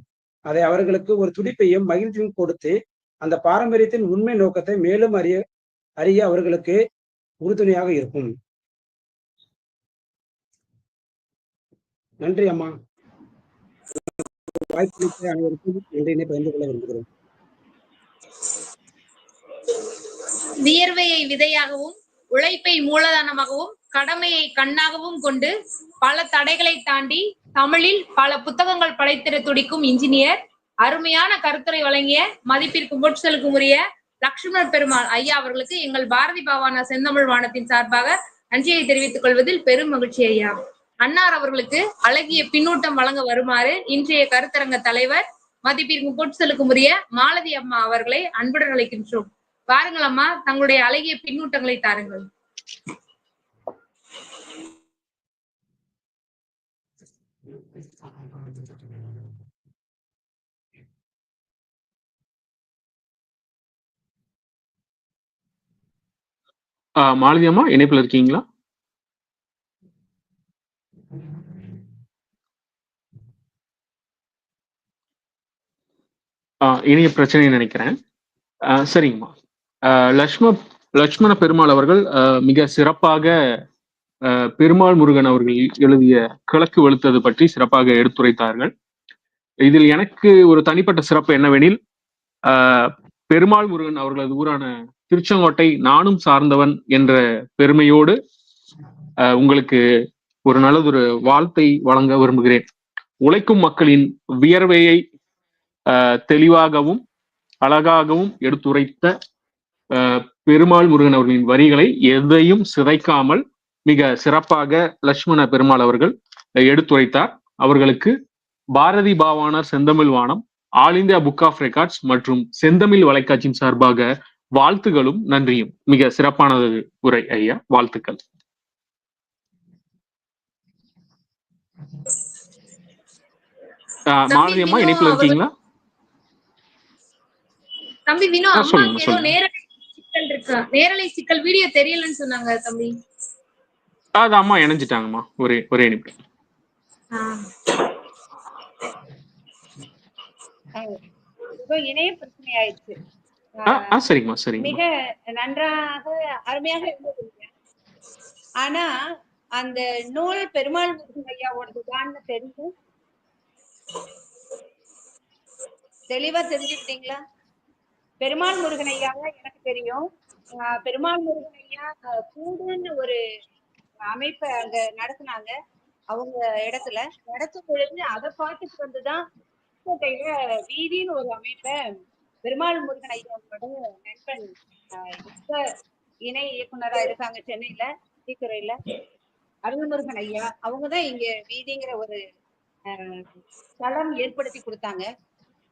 அதை அவர்களுக்கு ஒரு துடிப்பையும் மகிழ்ச்சியும் கொடுத்து அந்த பாரம்பரியத்தின் உண்மை நோக்கத்தை மேலும் அறிய அவர்களுக்கு உறுதுணையாக இருக்கும். நன்றி அம்மா. வாய்ப்பு அனைவருக்கும் நன்றியினை பகிர்ந்து கொள்ள விரும்புகிறேன். வியர்வையை விதையாகவும், உழைப்பை மூலதனமாகவும், கடமையை கண்ணாகவும் கொண்டு பல தடைகளை தாண்டி தமிழில் பல புத்தகங்கள் படைத்திட துடிக்கும் இன்ஜினியர் அருமையான கருத்துரை வழங்கிய மதிப்பிற்கும் போற்றுதலுக்கும் உரிய லட்சுமண பெருமாள் ஐயா அவர்களுக்கு எங்கள் பாரதி பாவானா செந்தமிழ் வானத்தின் சார்பாக நன்றியை தெரிவித்துக் கொள்வதில் பெரும் மகிழ்ச்சி ஐயா. அன்னார் அவர்களுக்கு அழகிய பின்னூட்டம் வழங்க வருமாறு இன்றைய கருத்தரங்க தலைவர் மதிப்பிற்கும் போற்றுதலுக்கும் உரிய மாலதி அம்மா அவர்களை அன்புடன் அழைக்கின்றோம். பாருங்கள் அம்மா, தங்களுடைய அழகிய பின்னூட்டங்களை தாருங்கள். மாலதி அம்மா இணைப்புல இருக்கீங்களா? இணைய பிரச்சனை நினைக்கிறேன். சரிங்கம்மா. லட்சுமண லட்சுமண பெருமாள் அவர்கள் மிக சிறப்பாக பெருமாள் முருகன் அவர்கள் எழுதிய கிழக்கு வெளுத்தது பற்றி சிறப்பாக எடுத்துரைத்தார்கள். இதில் எனக்கு ஒரு தனிப்பட்ட சிறப்பு என்னவெனில், பெருமாள் முருகன் அவர்களது ஊரான திருச்செங்கோட்டை நானும் சார்ந்தவன் என்ற பெருமையோடு உங்களுக்கு ஒரு நல்லதொரு வாழ்த்தை வழங்க விரும்புகிறேன். உழைக்கும் மக்களின் வியர்வையை தெளிவாகவும் அழகாகவும் எடுத்துரைத்த பெருமாள் முருகன் அவர்களின் வரிகளை எதையும் சிதைக்காமல் மிக சிறப்பாக லட்சுமண பெருமாள் அவர்கள் எடுத்துரைத்தார். அவர்களுக்கு பாரதி பாவாணர் செந்தமிழ் வானம், all India book of records மற்றும் செந்தமிழ் வலைக்காட்சியின் சார்பாக வாழ்த்துகளும் நன்றியும். மிக சிறப்பானது உரை ஐயா, வாழ்த்துக்கள். மாலதி அம்மா இணைப்புல இருக்கீங்களா? தம்பி வினோ, சொல்லுங்க ஏதோ சொல்லுங்க. நேரலை சிக்கல் வீடியோ தெரியலன்னு சொன்னாங்க தம்பி. அது அம்மா இணைஞ்சிட்டாங்கம்மா, ஒரே நிமிடம். இணைய பிரச்சனை ஆயிடுச்சு. சரிங்கம்மா சரிங்க. மிக நன்றாக அருமையாக இருந்தது. ஆனா அந்த நூல் பெருமாள் முருகன் ஐயாவோடதுதான் தெரியும். தெளிவா தெரிஞ்சுக்கிட்டீங்களா? பெருமாள் முருகன் ஐயாவை எனக்கு தெரியும். பெருமாள் முருகன் ஐயா கூடுன்னு ஒரு அமைப்பை அங்க நடத்தினாங்க. அவங்க இடத்துல நடத்தும் பொழுது அதை பார்த்துட்டு வந்துதான் கோட்டையில வீதின்னு ஒரு அமைப்பை பெருமாள் முருகன் ஐயாவோட நண்பன் இப்ப இணை இயக்குனரா இருக்காங்க சென்னையில தீத்துறையில அருள்முருகன் ஐயா, அவங்கதான் இங்க வீதிங்கிற ஒரு தளம் ஏற்படுத்தி கொடுத்தாங்க.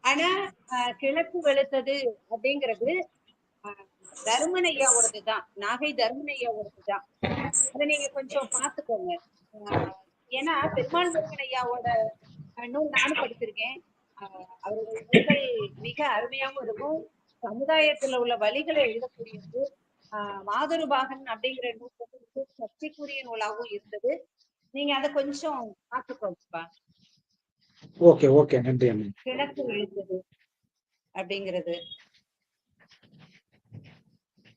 ஆனா கிழக்கு வெளுத்தது அப்படிங்கிறது தருமன் ஐயாவோடதுதான், நாகை தருமன் ஐயாவோடதுதான். அதை நீங்க கொஞ்சம் பாத்துக்கோங்க. ஏன்னா பெருமாள் முருகன் ஐயாவோட நூல் நானும் படிச்சிருக்கேன். அவருடைய நூல்கள் மிக அருமையாகவும் இருக்கும். சமுதாயத்துல உள்ள வழிகளை எழுதக்கூடியது. மாதருபாகன் அப்படிங்கிற நூல் வந்து சர்ச்சைக்குரிய நூலாகவும் இருந்தது. நீங்க அதை கொஞ்சம் பாத்துக்கோங்கப்பா. ஓகே ஓகே, நன்றி அம்மா. கிழக்கு எழுதுறது அப்படிங்கிறது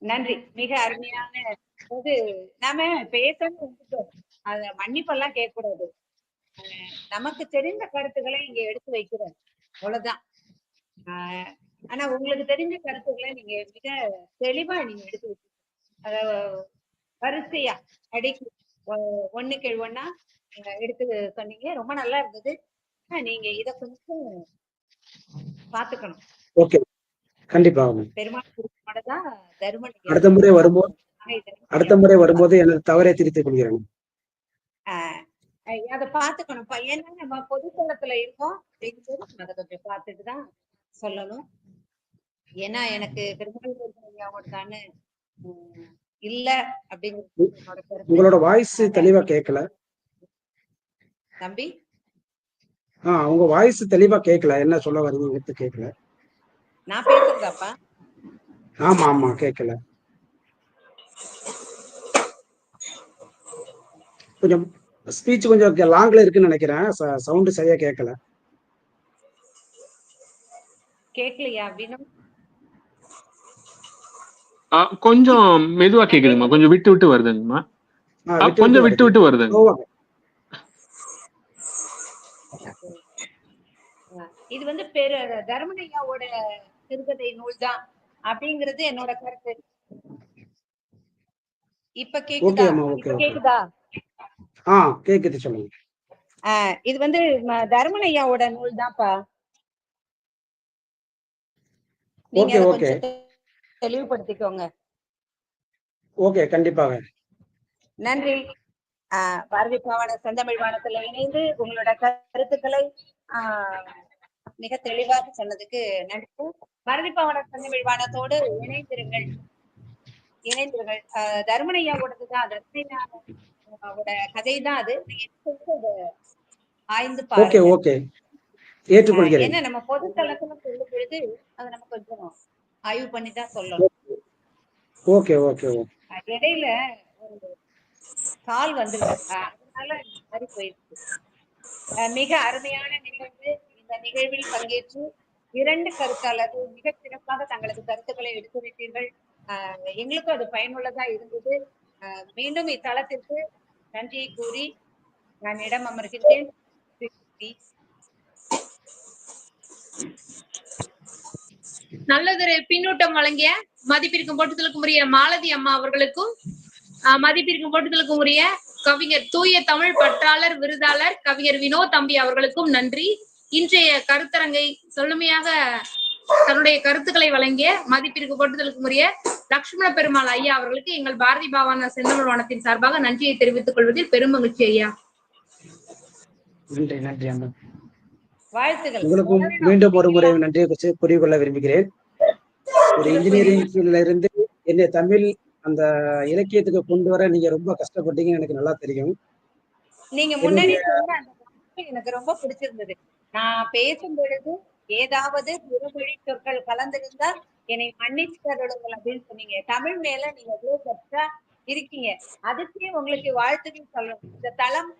நன்றி. மிக அருமையான போது நாம பேசணும் வந்துட்டோம். அத மன்னிப்பெல்லாம் கேட்க கூடாது. நமக்கு தெரிந்த கருத்துக்களை இங்க எடுத்து வைக்கிறோம், அவ்வளவுதான். ஆனா உங்களுக்கு தெரிஞ்ச கருத்துக்களை நீங்க மிக தெளிவா நீங்க எடுத்து வச்சு அத வரிசையா அடிக்கு ஒண்ணுக்கு ஒண்ணா எடுத்து சொன்னீங்க. ரொம்ப நல்லா இருந்தது. நீங்க இத கொஞ்சம் பாத்துக்கணும். ஓகே, கண்டிப்பா. பெருமாள் தான் தருமன். அடுத்த முறை வரும்போது எனது தவறை திருத்திக் கொள்கிறேன். அதை பாத்துக்கணும். ஏன்னா நம்ம பொதுத்தளத்துல இருக்கோம் அப்படிங்கிறது அதை கொஞ்சம் பார்த்துட்டுதான் சொல்லணும். ஏன்னா எனக்கு பெருமாள் ஐயாவோட இல்ல அப்படிங்கிறது உங்களோட வாய்ஸ் தெளிவா கேட்கல தம்பி. உங்க வாய்ஸ் தெளிவா கேட்கல, என்ன சொல்ல வரீங்க கேட்கல. நான் பேசுறதாப்பா? ஆமா ஆமா, கேட்கல. கொஞ்சம் ஸ்பீச் கொஞ்சம் லாங்ல இருக்குன்னு நினைக்கிறேன். சவுண்ட் சரியா கேட்கல. கேட்கலையா வினோ? கொஞ்சம் மெதுவா கேக்குதுங்கம்மா, கொஞ்சம் விட்டு விட்டு வருதுங்கம்மா. கொஞ்சம் விட்டு விட்டு வருதுங்க. இது வந்து தருமன் ஐயாவோட சிறுகதை நூல் தான் அப்படிங்கிறது என்னோட கருத்து. இப்ப கேக்குதா? கேக்குதா? கேக்குது, சொல்லுங்க. இது வந்து தருமன் ஐயாவோட நூல் தான்ப்பா. நீங்க கொஞ்சம் தெளிவுபடுத்திக்கோங்க. ஓகே, கண்டிப்பாக. நன்றி. பாரதி பாவாணர் செந்தமிழ் வானத்துல இணைந்து உங்களோட கருத்துக்களை மிக தெளிவாக சொன்னதுக்கு நன்றி. பாரதி பாவாணர் செந்தமிழ் வானத்தோடு இணைந்திருங்கள். தருமன் ஐயாவோடதுதான், தருமன் கதை தான் அது. ஆய்ந்து பாருங்க. ஏன்னா நம்ம பொது தளத்துல சொல்லும் பொழுது அதை நம்ம கொஞ்சம் ஆய்வு பண்ணிதான் சொல்லணும். இடையில கால் வந்துருக்கு, அதனால மாதிரி போயிருக்கு. மிக அருமையான நிகழ்வு. இந்த நிகழ்வில் பங்கேற்று 2 கருத்தாளர்கள் மிக சிறப்பாக தங்களது கருத்துக்களை எடுத்துரைத்தீர்கள். எங்களுக்கும் அது பயனுள்ளதா இருந்தது. மீண்டும் இத்தளத்திற்கு நன்றியை கூறி நான் இடம் அமர்கின்றேன். நல்லதொரு பின்னூட்டம் வழங்கிய மதிப்பிற்கும் போட்டுதலுக்கும் உரிய மாலதி அம்மா அவர்களுக்கும், மதிப்பிற்கும் போட்டுதலுக்கும் உரிய கவிஞர் தூய தமிழ் பற்றாளர் விருதாளர் கவிஞர் வினோத் தம்பி அவர்களுக்கும் நன்றி. இன்றைய கருத்தரங்கை செழுமையாக தன்னுடைய கருத்துக்களை வழங்கிய மதிப்பிற்கு போட்டுதலுக்கும் உரிய லட்சுமண பெருமாள் ஐயா அவர்களுக்கு எங்கள் பாரதி பாவானார் செந்தமிழ் வானத்தின் சார்பாக நன்றியை தெரிவித்துக் கொள்வதில் பெரும் மகிழ்ச்சி ஐயா. நன்றி நன்றி அம்மா. வாழ்த்துக்கள். உங்களுக்கும் மீண்டும் ஒரு முறை நன்றியை கூறிக்கொள்ள விரும்புகிறேன். ஒரு இன்ஜினியரிங் ஃபீல்ட்ல இருந்து என்னை தமிழ் அந்த இலக்கியத்துக்கு கொண்டு வர நீங்க ரொம்ப கஷ்டப்பட்டீங்கன்னு எனக்கு நல்லா தெரியும். நீங்க முன்னாடி சொன்ன அந்த எனக்கு ரொம்ப பிடிச்சிருந்தது. நான் பேசும் பொழுது ஏதாவது பிறமொழி சொற்கள் கலந்திருந்தா என்னை மன்னிச்சுடங்கள் அப்படின்னு சொன்னீங்க. தமிழ் மேல நீங்க எவ்வளவு கற்றா இருக்கீங்க, அதுக்கே உங்களுக்கு வாழ்த்துக்கள் சொல்றோம். இந்த தளம்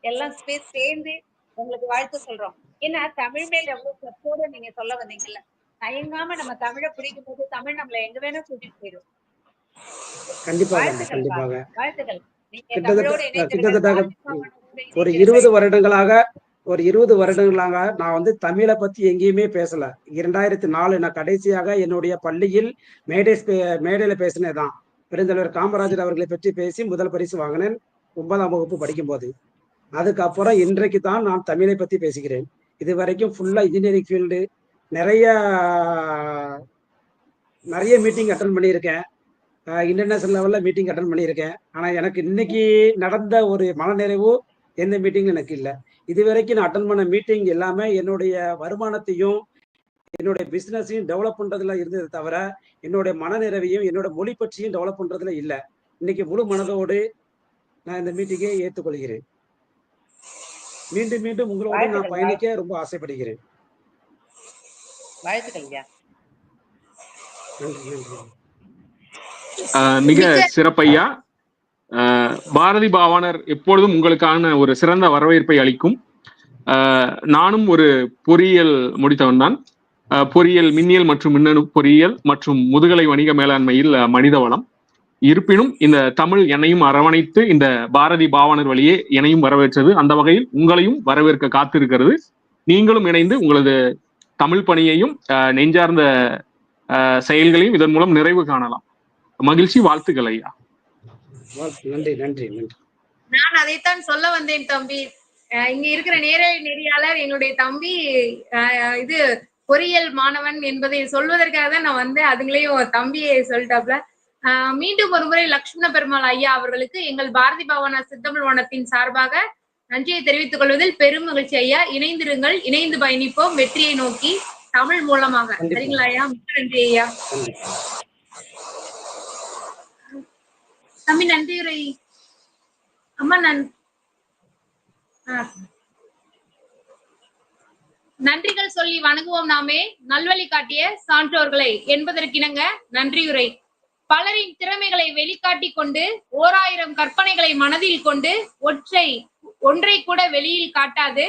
எல்லாம் சேர்ந்து உங்களுக்கு வாழ்த்து சொல்றோம். ஏன்னா தமிழ் மேல எவ்வளவு கற்றோட நீங்க சொல்ல வந்தீங்கல்ல, தயங்காம நம்ம தமிழை பிடிக்கும் போது தமிழ் நம்மள எங்க வேணா கூட்டிட்டு போயிடும். கண்டிப்பாக கண்டிப்பாக. வாழ்த்துக்கள். கிட்டத்தட்ட ஒரு 20 வருடங்களாக நான் வந்து தமிழை பத்தி எங்கேயுமே பேசல. 2004 நான் கடைசியாக என்னுடைய பள்ளியில் மேடையில பேசினதுதான். பெருந்தலைவர் காமராஜர் அவர்களை பற்றி பேசி முதல் பரிசு வாங்கினேன் 9ஆம் வகுப்பு படிக்கும் போது. அதுக்கப்புறம் இன்றைக்கு தான் நான் தமிழை பத்தி பேசுகிறேன். இது வரைக்கும் ஃபுல்லா இன்ஜினியரிங் ஃபீல்டு நிறைய மீட்டிங் அட்டன் பண்ணியிருக்கேன். இன்டர்நேஷனல் லெவல்ல மீட்டிங் அட்டன் பண்ணியிருக்கேன். ஆனா எனக்கு இன்னைக்கு நடந்த ஒரு மனநிறைவு எந்த மீட்டிங்ல எனக்கு இல்லை. இது வரைக்கும் நான் அட்டன் பண்ண மீட்டிங் எல்லாமே என்னுடைய வருமானத்தையும் என்னுடைய பிசினஸையும் டெவலப் பண்றதுல இருந்தது தவிர என்னுடைய மனநிறைவையும் என்னோட மொழி பற்றியும் டெவலப் பண்றதுல இல்லை. இன்னைக்கு முழு மனதோடு நான் இந்த மீட்டிங்கை ஏற்றுக்கொள்கிறேன். மீண்டும் மீண்டும் உங்களோட நான் பயணிக்க ரொம்ப ஆசைப்படுகிறேன். மிக சிறப்பையா. பாரதி பாவாணர் எப்பொழுதும் உங்களுக்கான ஒரு சிறந்த வரவேற்பை அளிக்கும். நானும் ஒரு பொறியியல் முடித்தவன் தான். பொறியியல் மின்னியல் மற்றும் மின்னணு பொறியியல் மற்றும் முதுகலை வணிக மேலாண்மையில் மனித வளம். இருப்பினும் இந்த தமிழ் என்னையும் அரவணைத்து இந்த பாரதி பாவாணர் வழியே என்னையும் வரவேற்றது. அந்த வகையில் உங்களையும் வரவேற்க காத்திருக்கிறது. நீங்களும் இணைந்து உங்களது தமிழ் பணியையும் நெஞ்சார்ந்த செயல்களையும் இதன் மூலம் நிறைவு காணலாம். மகிழ்ச்சி. வாழ்த்துக்கள் ஐயா. நன்றி நன்றி நன்றி. நான் அதைத்தான் சொல்ல வந்தேன் தம்பி. இங்க இருக்கிற நெறியாளர் என்னுடைய தம்பி இது பொறியியல் மாணவன் என்பதை சொல்வதற்காக தான் நான் வந்தேன். அதுங்களையும் தம்பியை சொல்லிட்டாப்ல. மீண்டும் ஒரு முறை லட்சுமண பெருமாள் ஐயா அவர்களுக்கு எங்கள் பாரதி பாவானார் செந்தமிழ் வானத்தின் சார்பாக நன்றியை தெரிவித்துக் கொள்வதில் பெரும் மகிழ்ச்சி ஐயா. இணைந்திருங்கள், இணைந்து பயணிப்போம் வெற்றியை நோக்கி தமிழ் மூலமாக. சரிங்களா ஐயா? மிக்க நன்றி ஐயா. தம்பி நன்றியுரை. அம்மா நன்றிகள் சொல்லி வணங்குவோம் நாமே நல்வழி காட்டிய சான்றோர்களை என்பதற்கிணங்க நன்றியுரை. பலரின் திறமைகளை வெளிக்காட்டி கொண்டு 1000 கற்பனைகளை மனதில் கொண்டு ஒன்றை கூட வெளியில் காட்டாது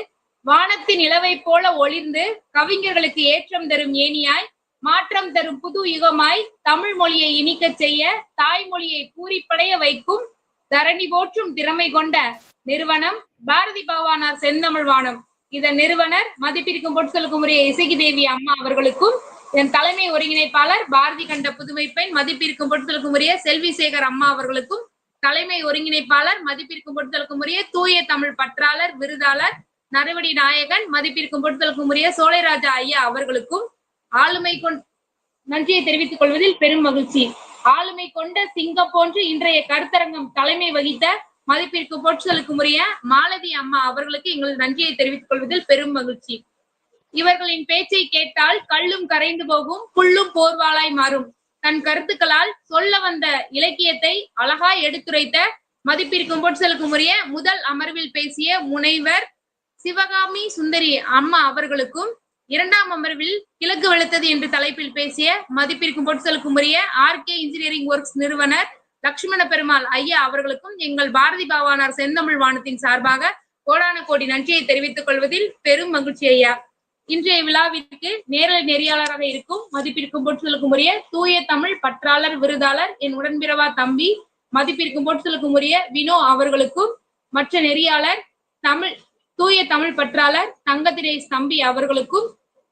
வானத்தின் நிலவை போல ஒளிர்ந்து கவிஞர்களுக்கு ஏற்றம் தரும் ஏணியாய் மாற்றம் தரும் புது யுகமாய் தமிழ் மொழியை இனிக்க செய்ய தாய்மொழியை பூரிப்படைய வைக்கும் தரணி போற்றும் திறமை கொண்ட நிறுவனம் பாரதி பாவானார் செந்தமிழ் வானம். இதன் நிறுவனர் மதிப்பிற்கும் பொருட்களுக்கும் உரிய இசகி தேவி அம்மா அவர்களுக்கும், இதன் தலைமை ஒருங்கிணைப்பாளர் பாரதி கண்ட புதுமை பெண் மதிப்பிற்கும் பொருட்களுக்கும் உரிய செல்வி சேகர் அம்மா அவர்களுக்கும், தலைமை ஒருங்கிணைப்பாளர் மதிப்பிற்கும் பொருட்களுக்கும் உரிய தூய தமிழ் பற்றாளர் விருதாளர் நறுவடி நாயகன் மதிப்பிற்கும் பொருட்களுக்கும் உரிய சோலைராஜா ஐயா அவர்களுக்கும் ஆளுமை நன்றியை தெரிவித்துக் கொள்வதில் பெரும் மகிழ்ச்சி. ஆளுமை கொண்ட சிங்கம் போன்று இன்றைய கருத்தரங்கம் தலைமை வகித்த மதிப்பிற்கு பொருட்களுக்கும் உரிய மாலதி அம்மா அவர்களுக்கு எங்களது நன்றியை தெரிவித்துக் கொள்வதில் பெரும் மகிழ்ச்சி. இவர்களின் பேச்சை கேட்டால் கல்லும் கரைந்து போகும், புல்லும் போர்வாளாய் மாறும். தன் கருத்துக்களால் சொல்ல வந்த இலக்கியத்தை அழகாய் எடுத்துரைத்த மதிப்பிற்கும் பொருட்களுக்கும் உரிய முதல் அமர்வில் பேசிய முனைவர் சிவகாமி சுந்தரி அம்மா அவர்களுக்கும், 2ஆம் அமர்வில் கிழக்கு வெளுத்தது என்று தலைப்பில் பேசிய மதிப்பிற்கும் பொருட்களுக்கும் உரிய RK இன்ஜினியரிங் ஒர்க்ஸ் நிறுவனர் லட்சுமண பெருமாள் ஐயா அவர்களுக்கும் எங்கள் பாரதி பாவானார் செந்தமிழ் வானத்தின் சார்பாக கோடான கோடி நன்றியை தெரிவித்துக் கொள்வதில் பெரும் மகிழ்ச்சி ஐயா. இன்றைய விழாவிற்கு நேரலை நெறியாளராக இருக்கும் மதிப்பிற்கும் பொருட்களுக்கும் உரிய தூய தமிழ் பற்றாளர் விருதாளர் என் உடன்பிறவா தம்பி மதிப்பிற்கும் பொருட்களுக்கும் உரிய வினோ அவர்களுக்கும், மற்ற நெறியாளர் தூய தமிழ் பற்றாளர் தங்கத்திரை தம்பி அவர்களுக்கும்,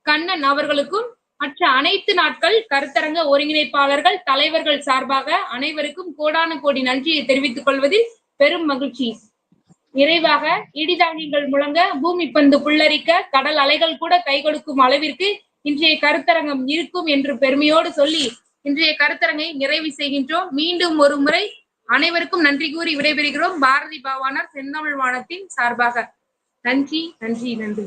கண்ணன் அவர்களுக்கும், மற்ற அனைத்து நாட்கள் கருத்தரங்க ஒருங்கிணைப்பாளர்கள் தலைவர்கள் சார்பாக அனைவருக்கும் கோடான கோடி நன்றியை தெரிவித்துக் கொள்வதில் பெரும் மகிழ்ச்சி. நிறைவாக இடிதாங்கிகள் முழங்க பூமி பந்து புல்லரிக்க கடல் அலைகள் கூட கை கொடுக்கும் அளவிற்கு இன்றைய கருத்தரங்கம் இருக்கும் என்று பெருமையோடு சொல்லி இன்றைய கருத்தரங்கை நிறைவு செய்கின்றோம். மீண்டும் ஒரு முறை அனைவருக்கும் நன்றி கூறி விடைபெறுகிறோம். பாரதி பாவாணர் செந்தமிழ் வானத்தின் சார்பாக நன்றி நன்றி நன்றி.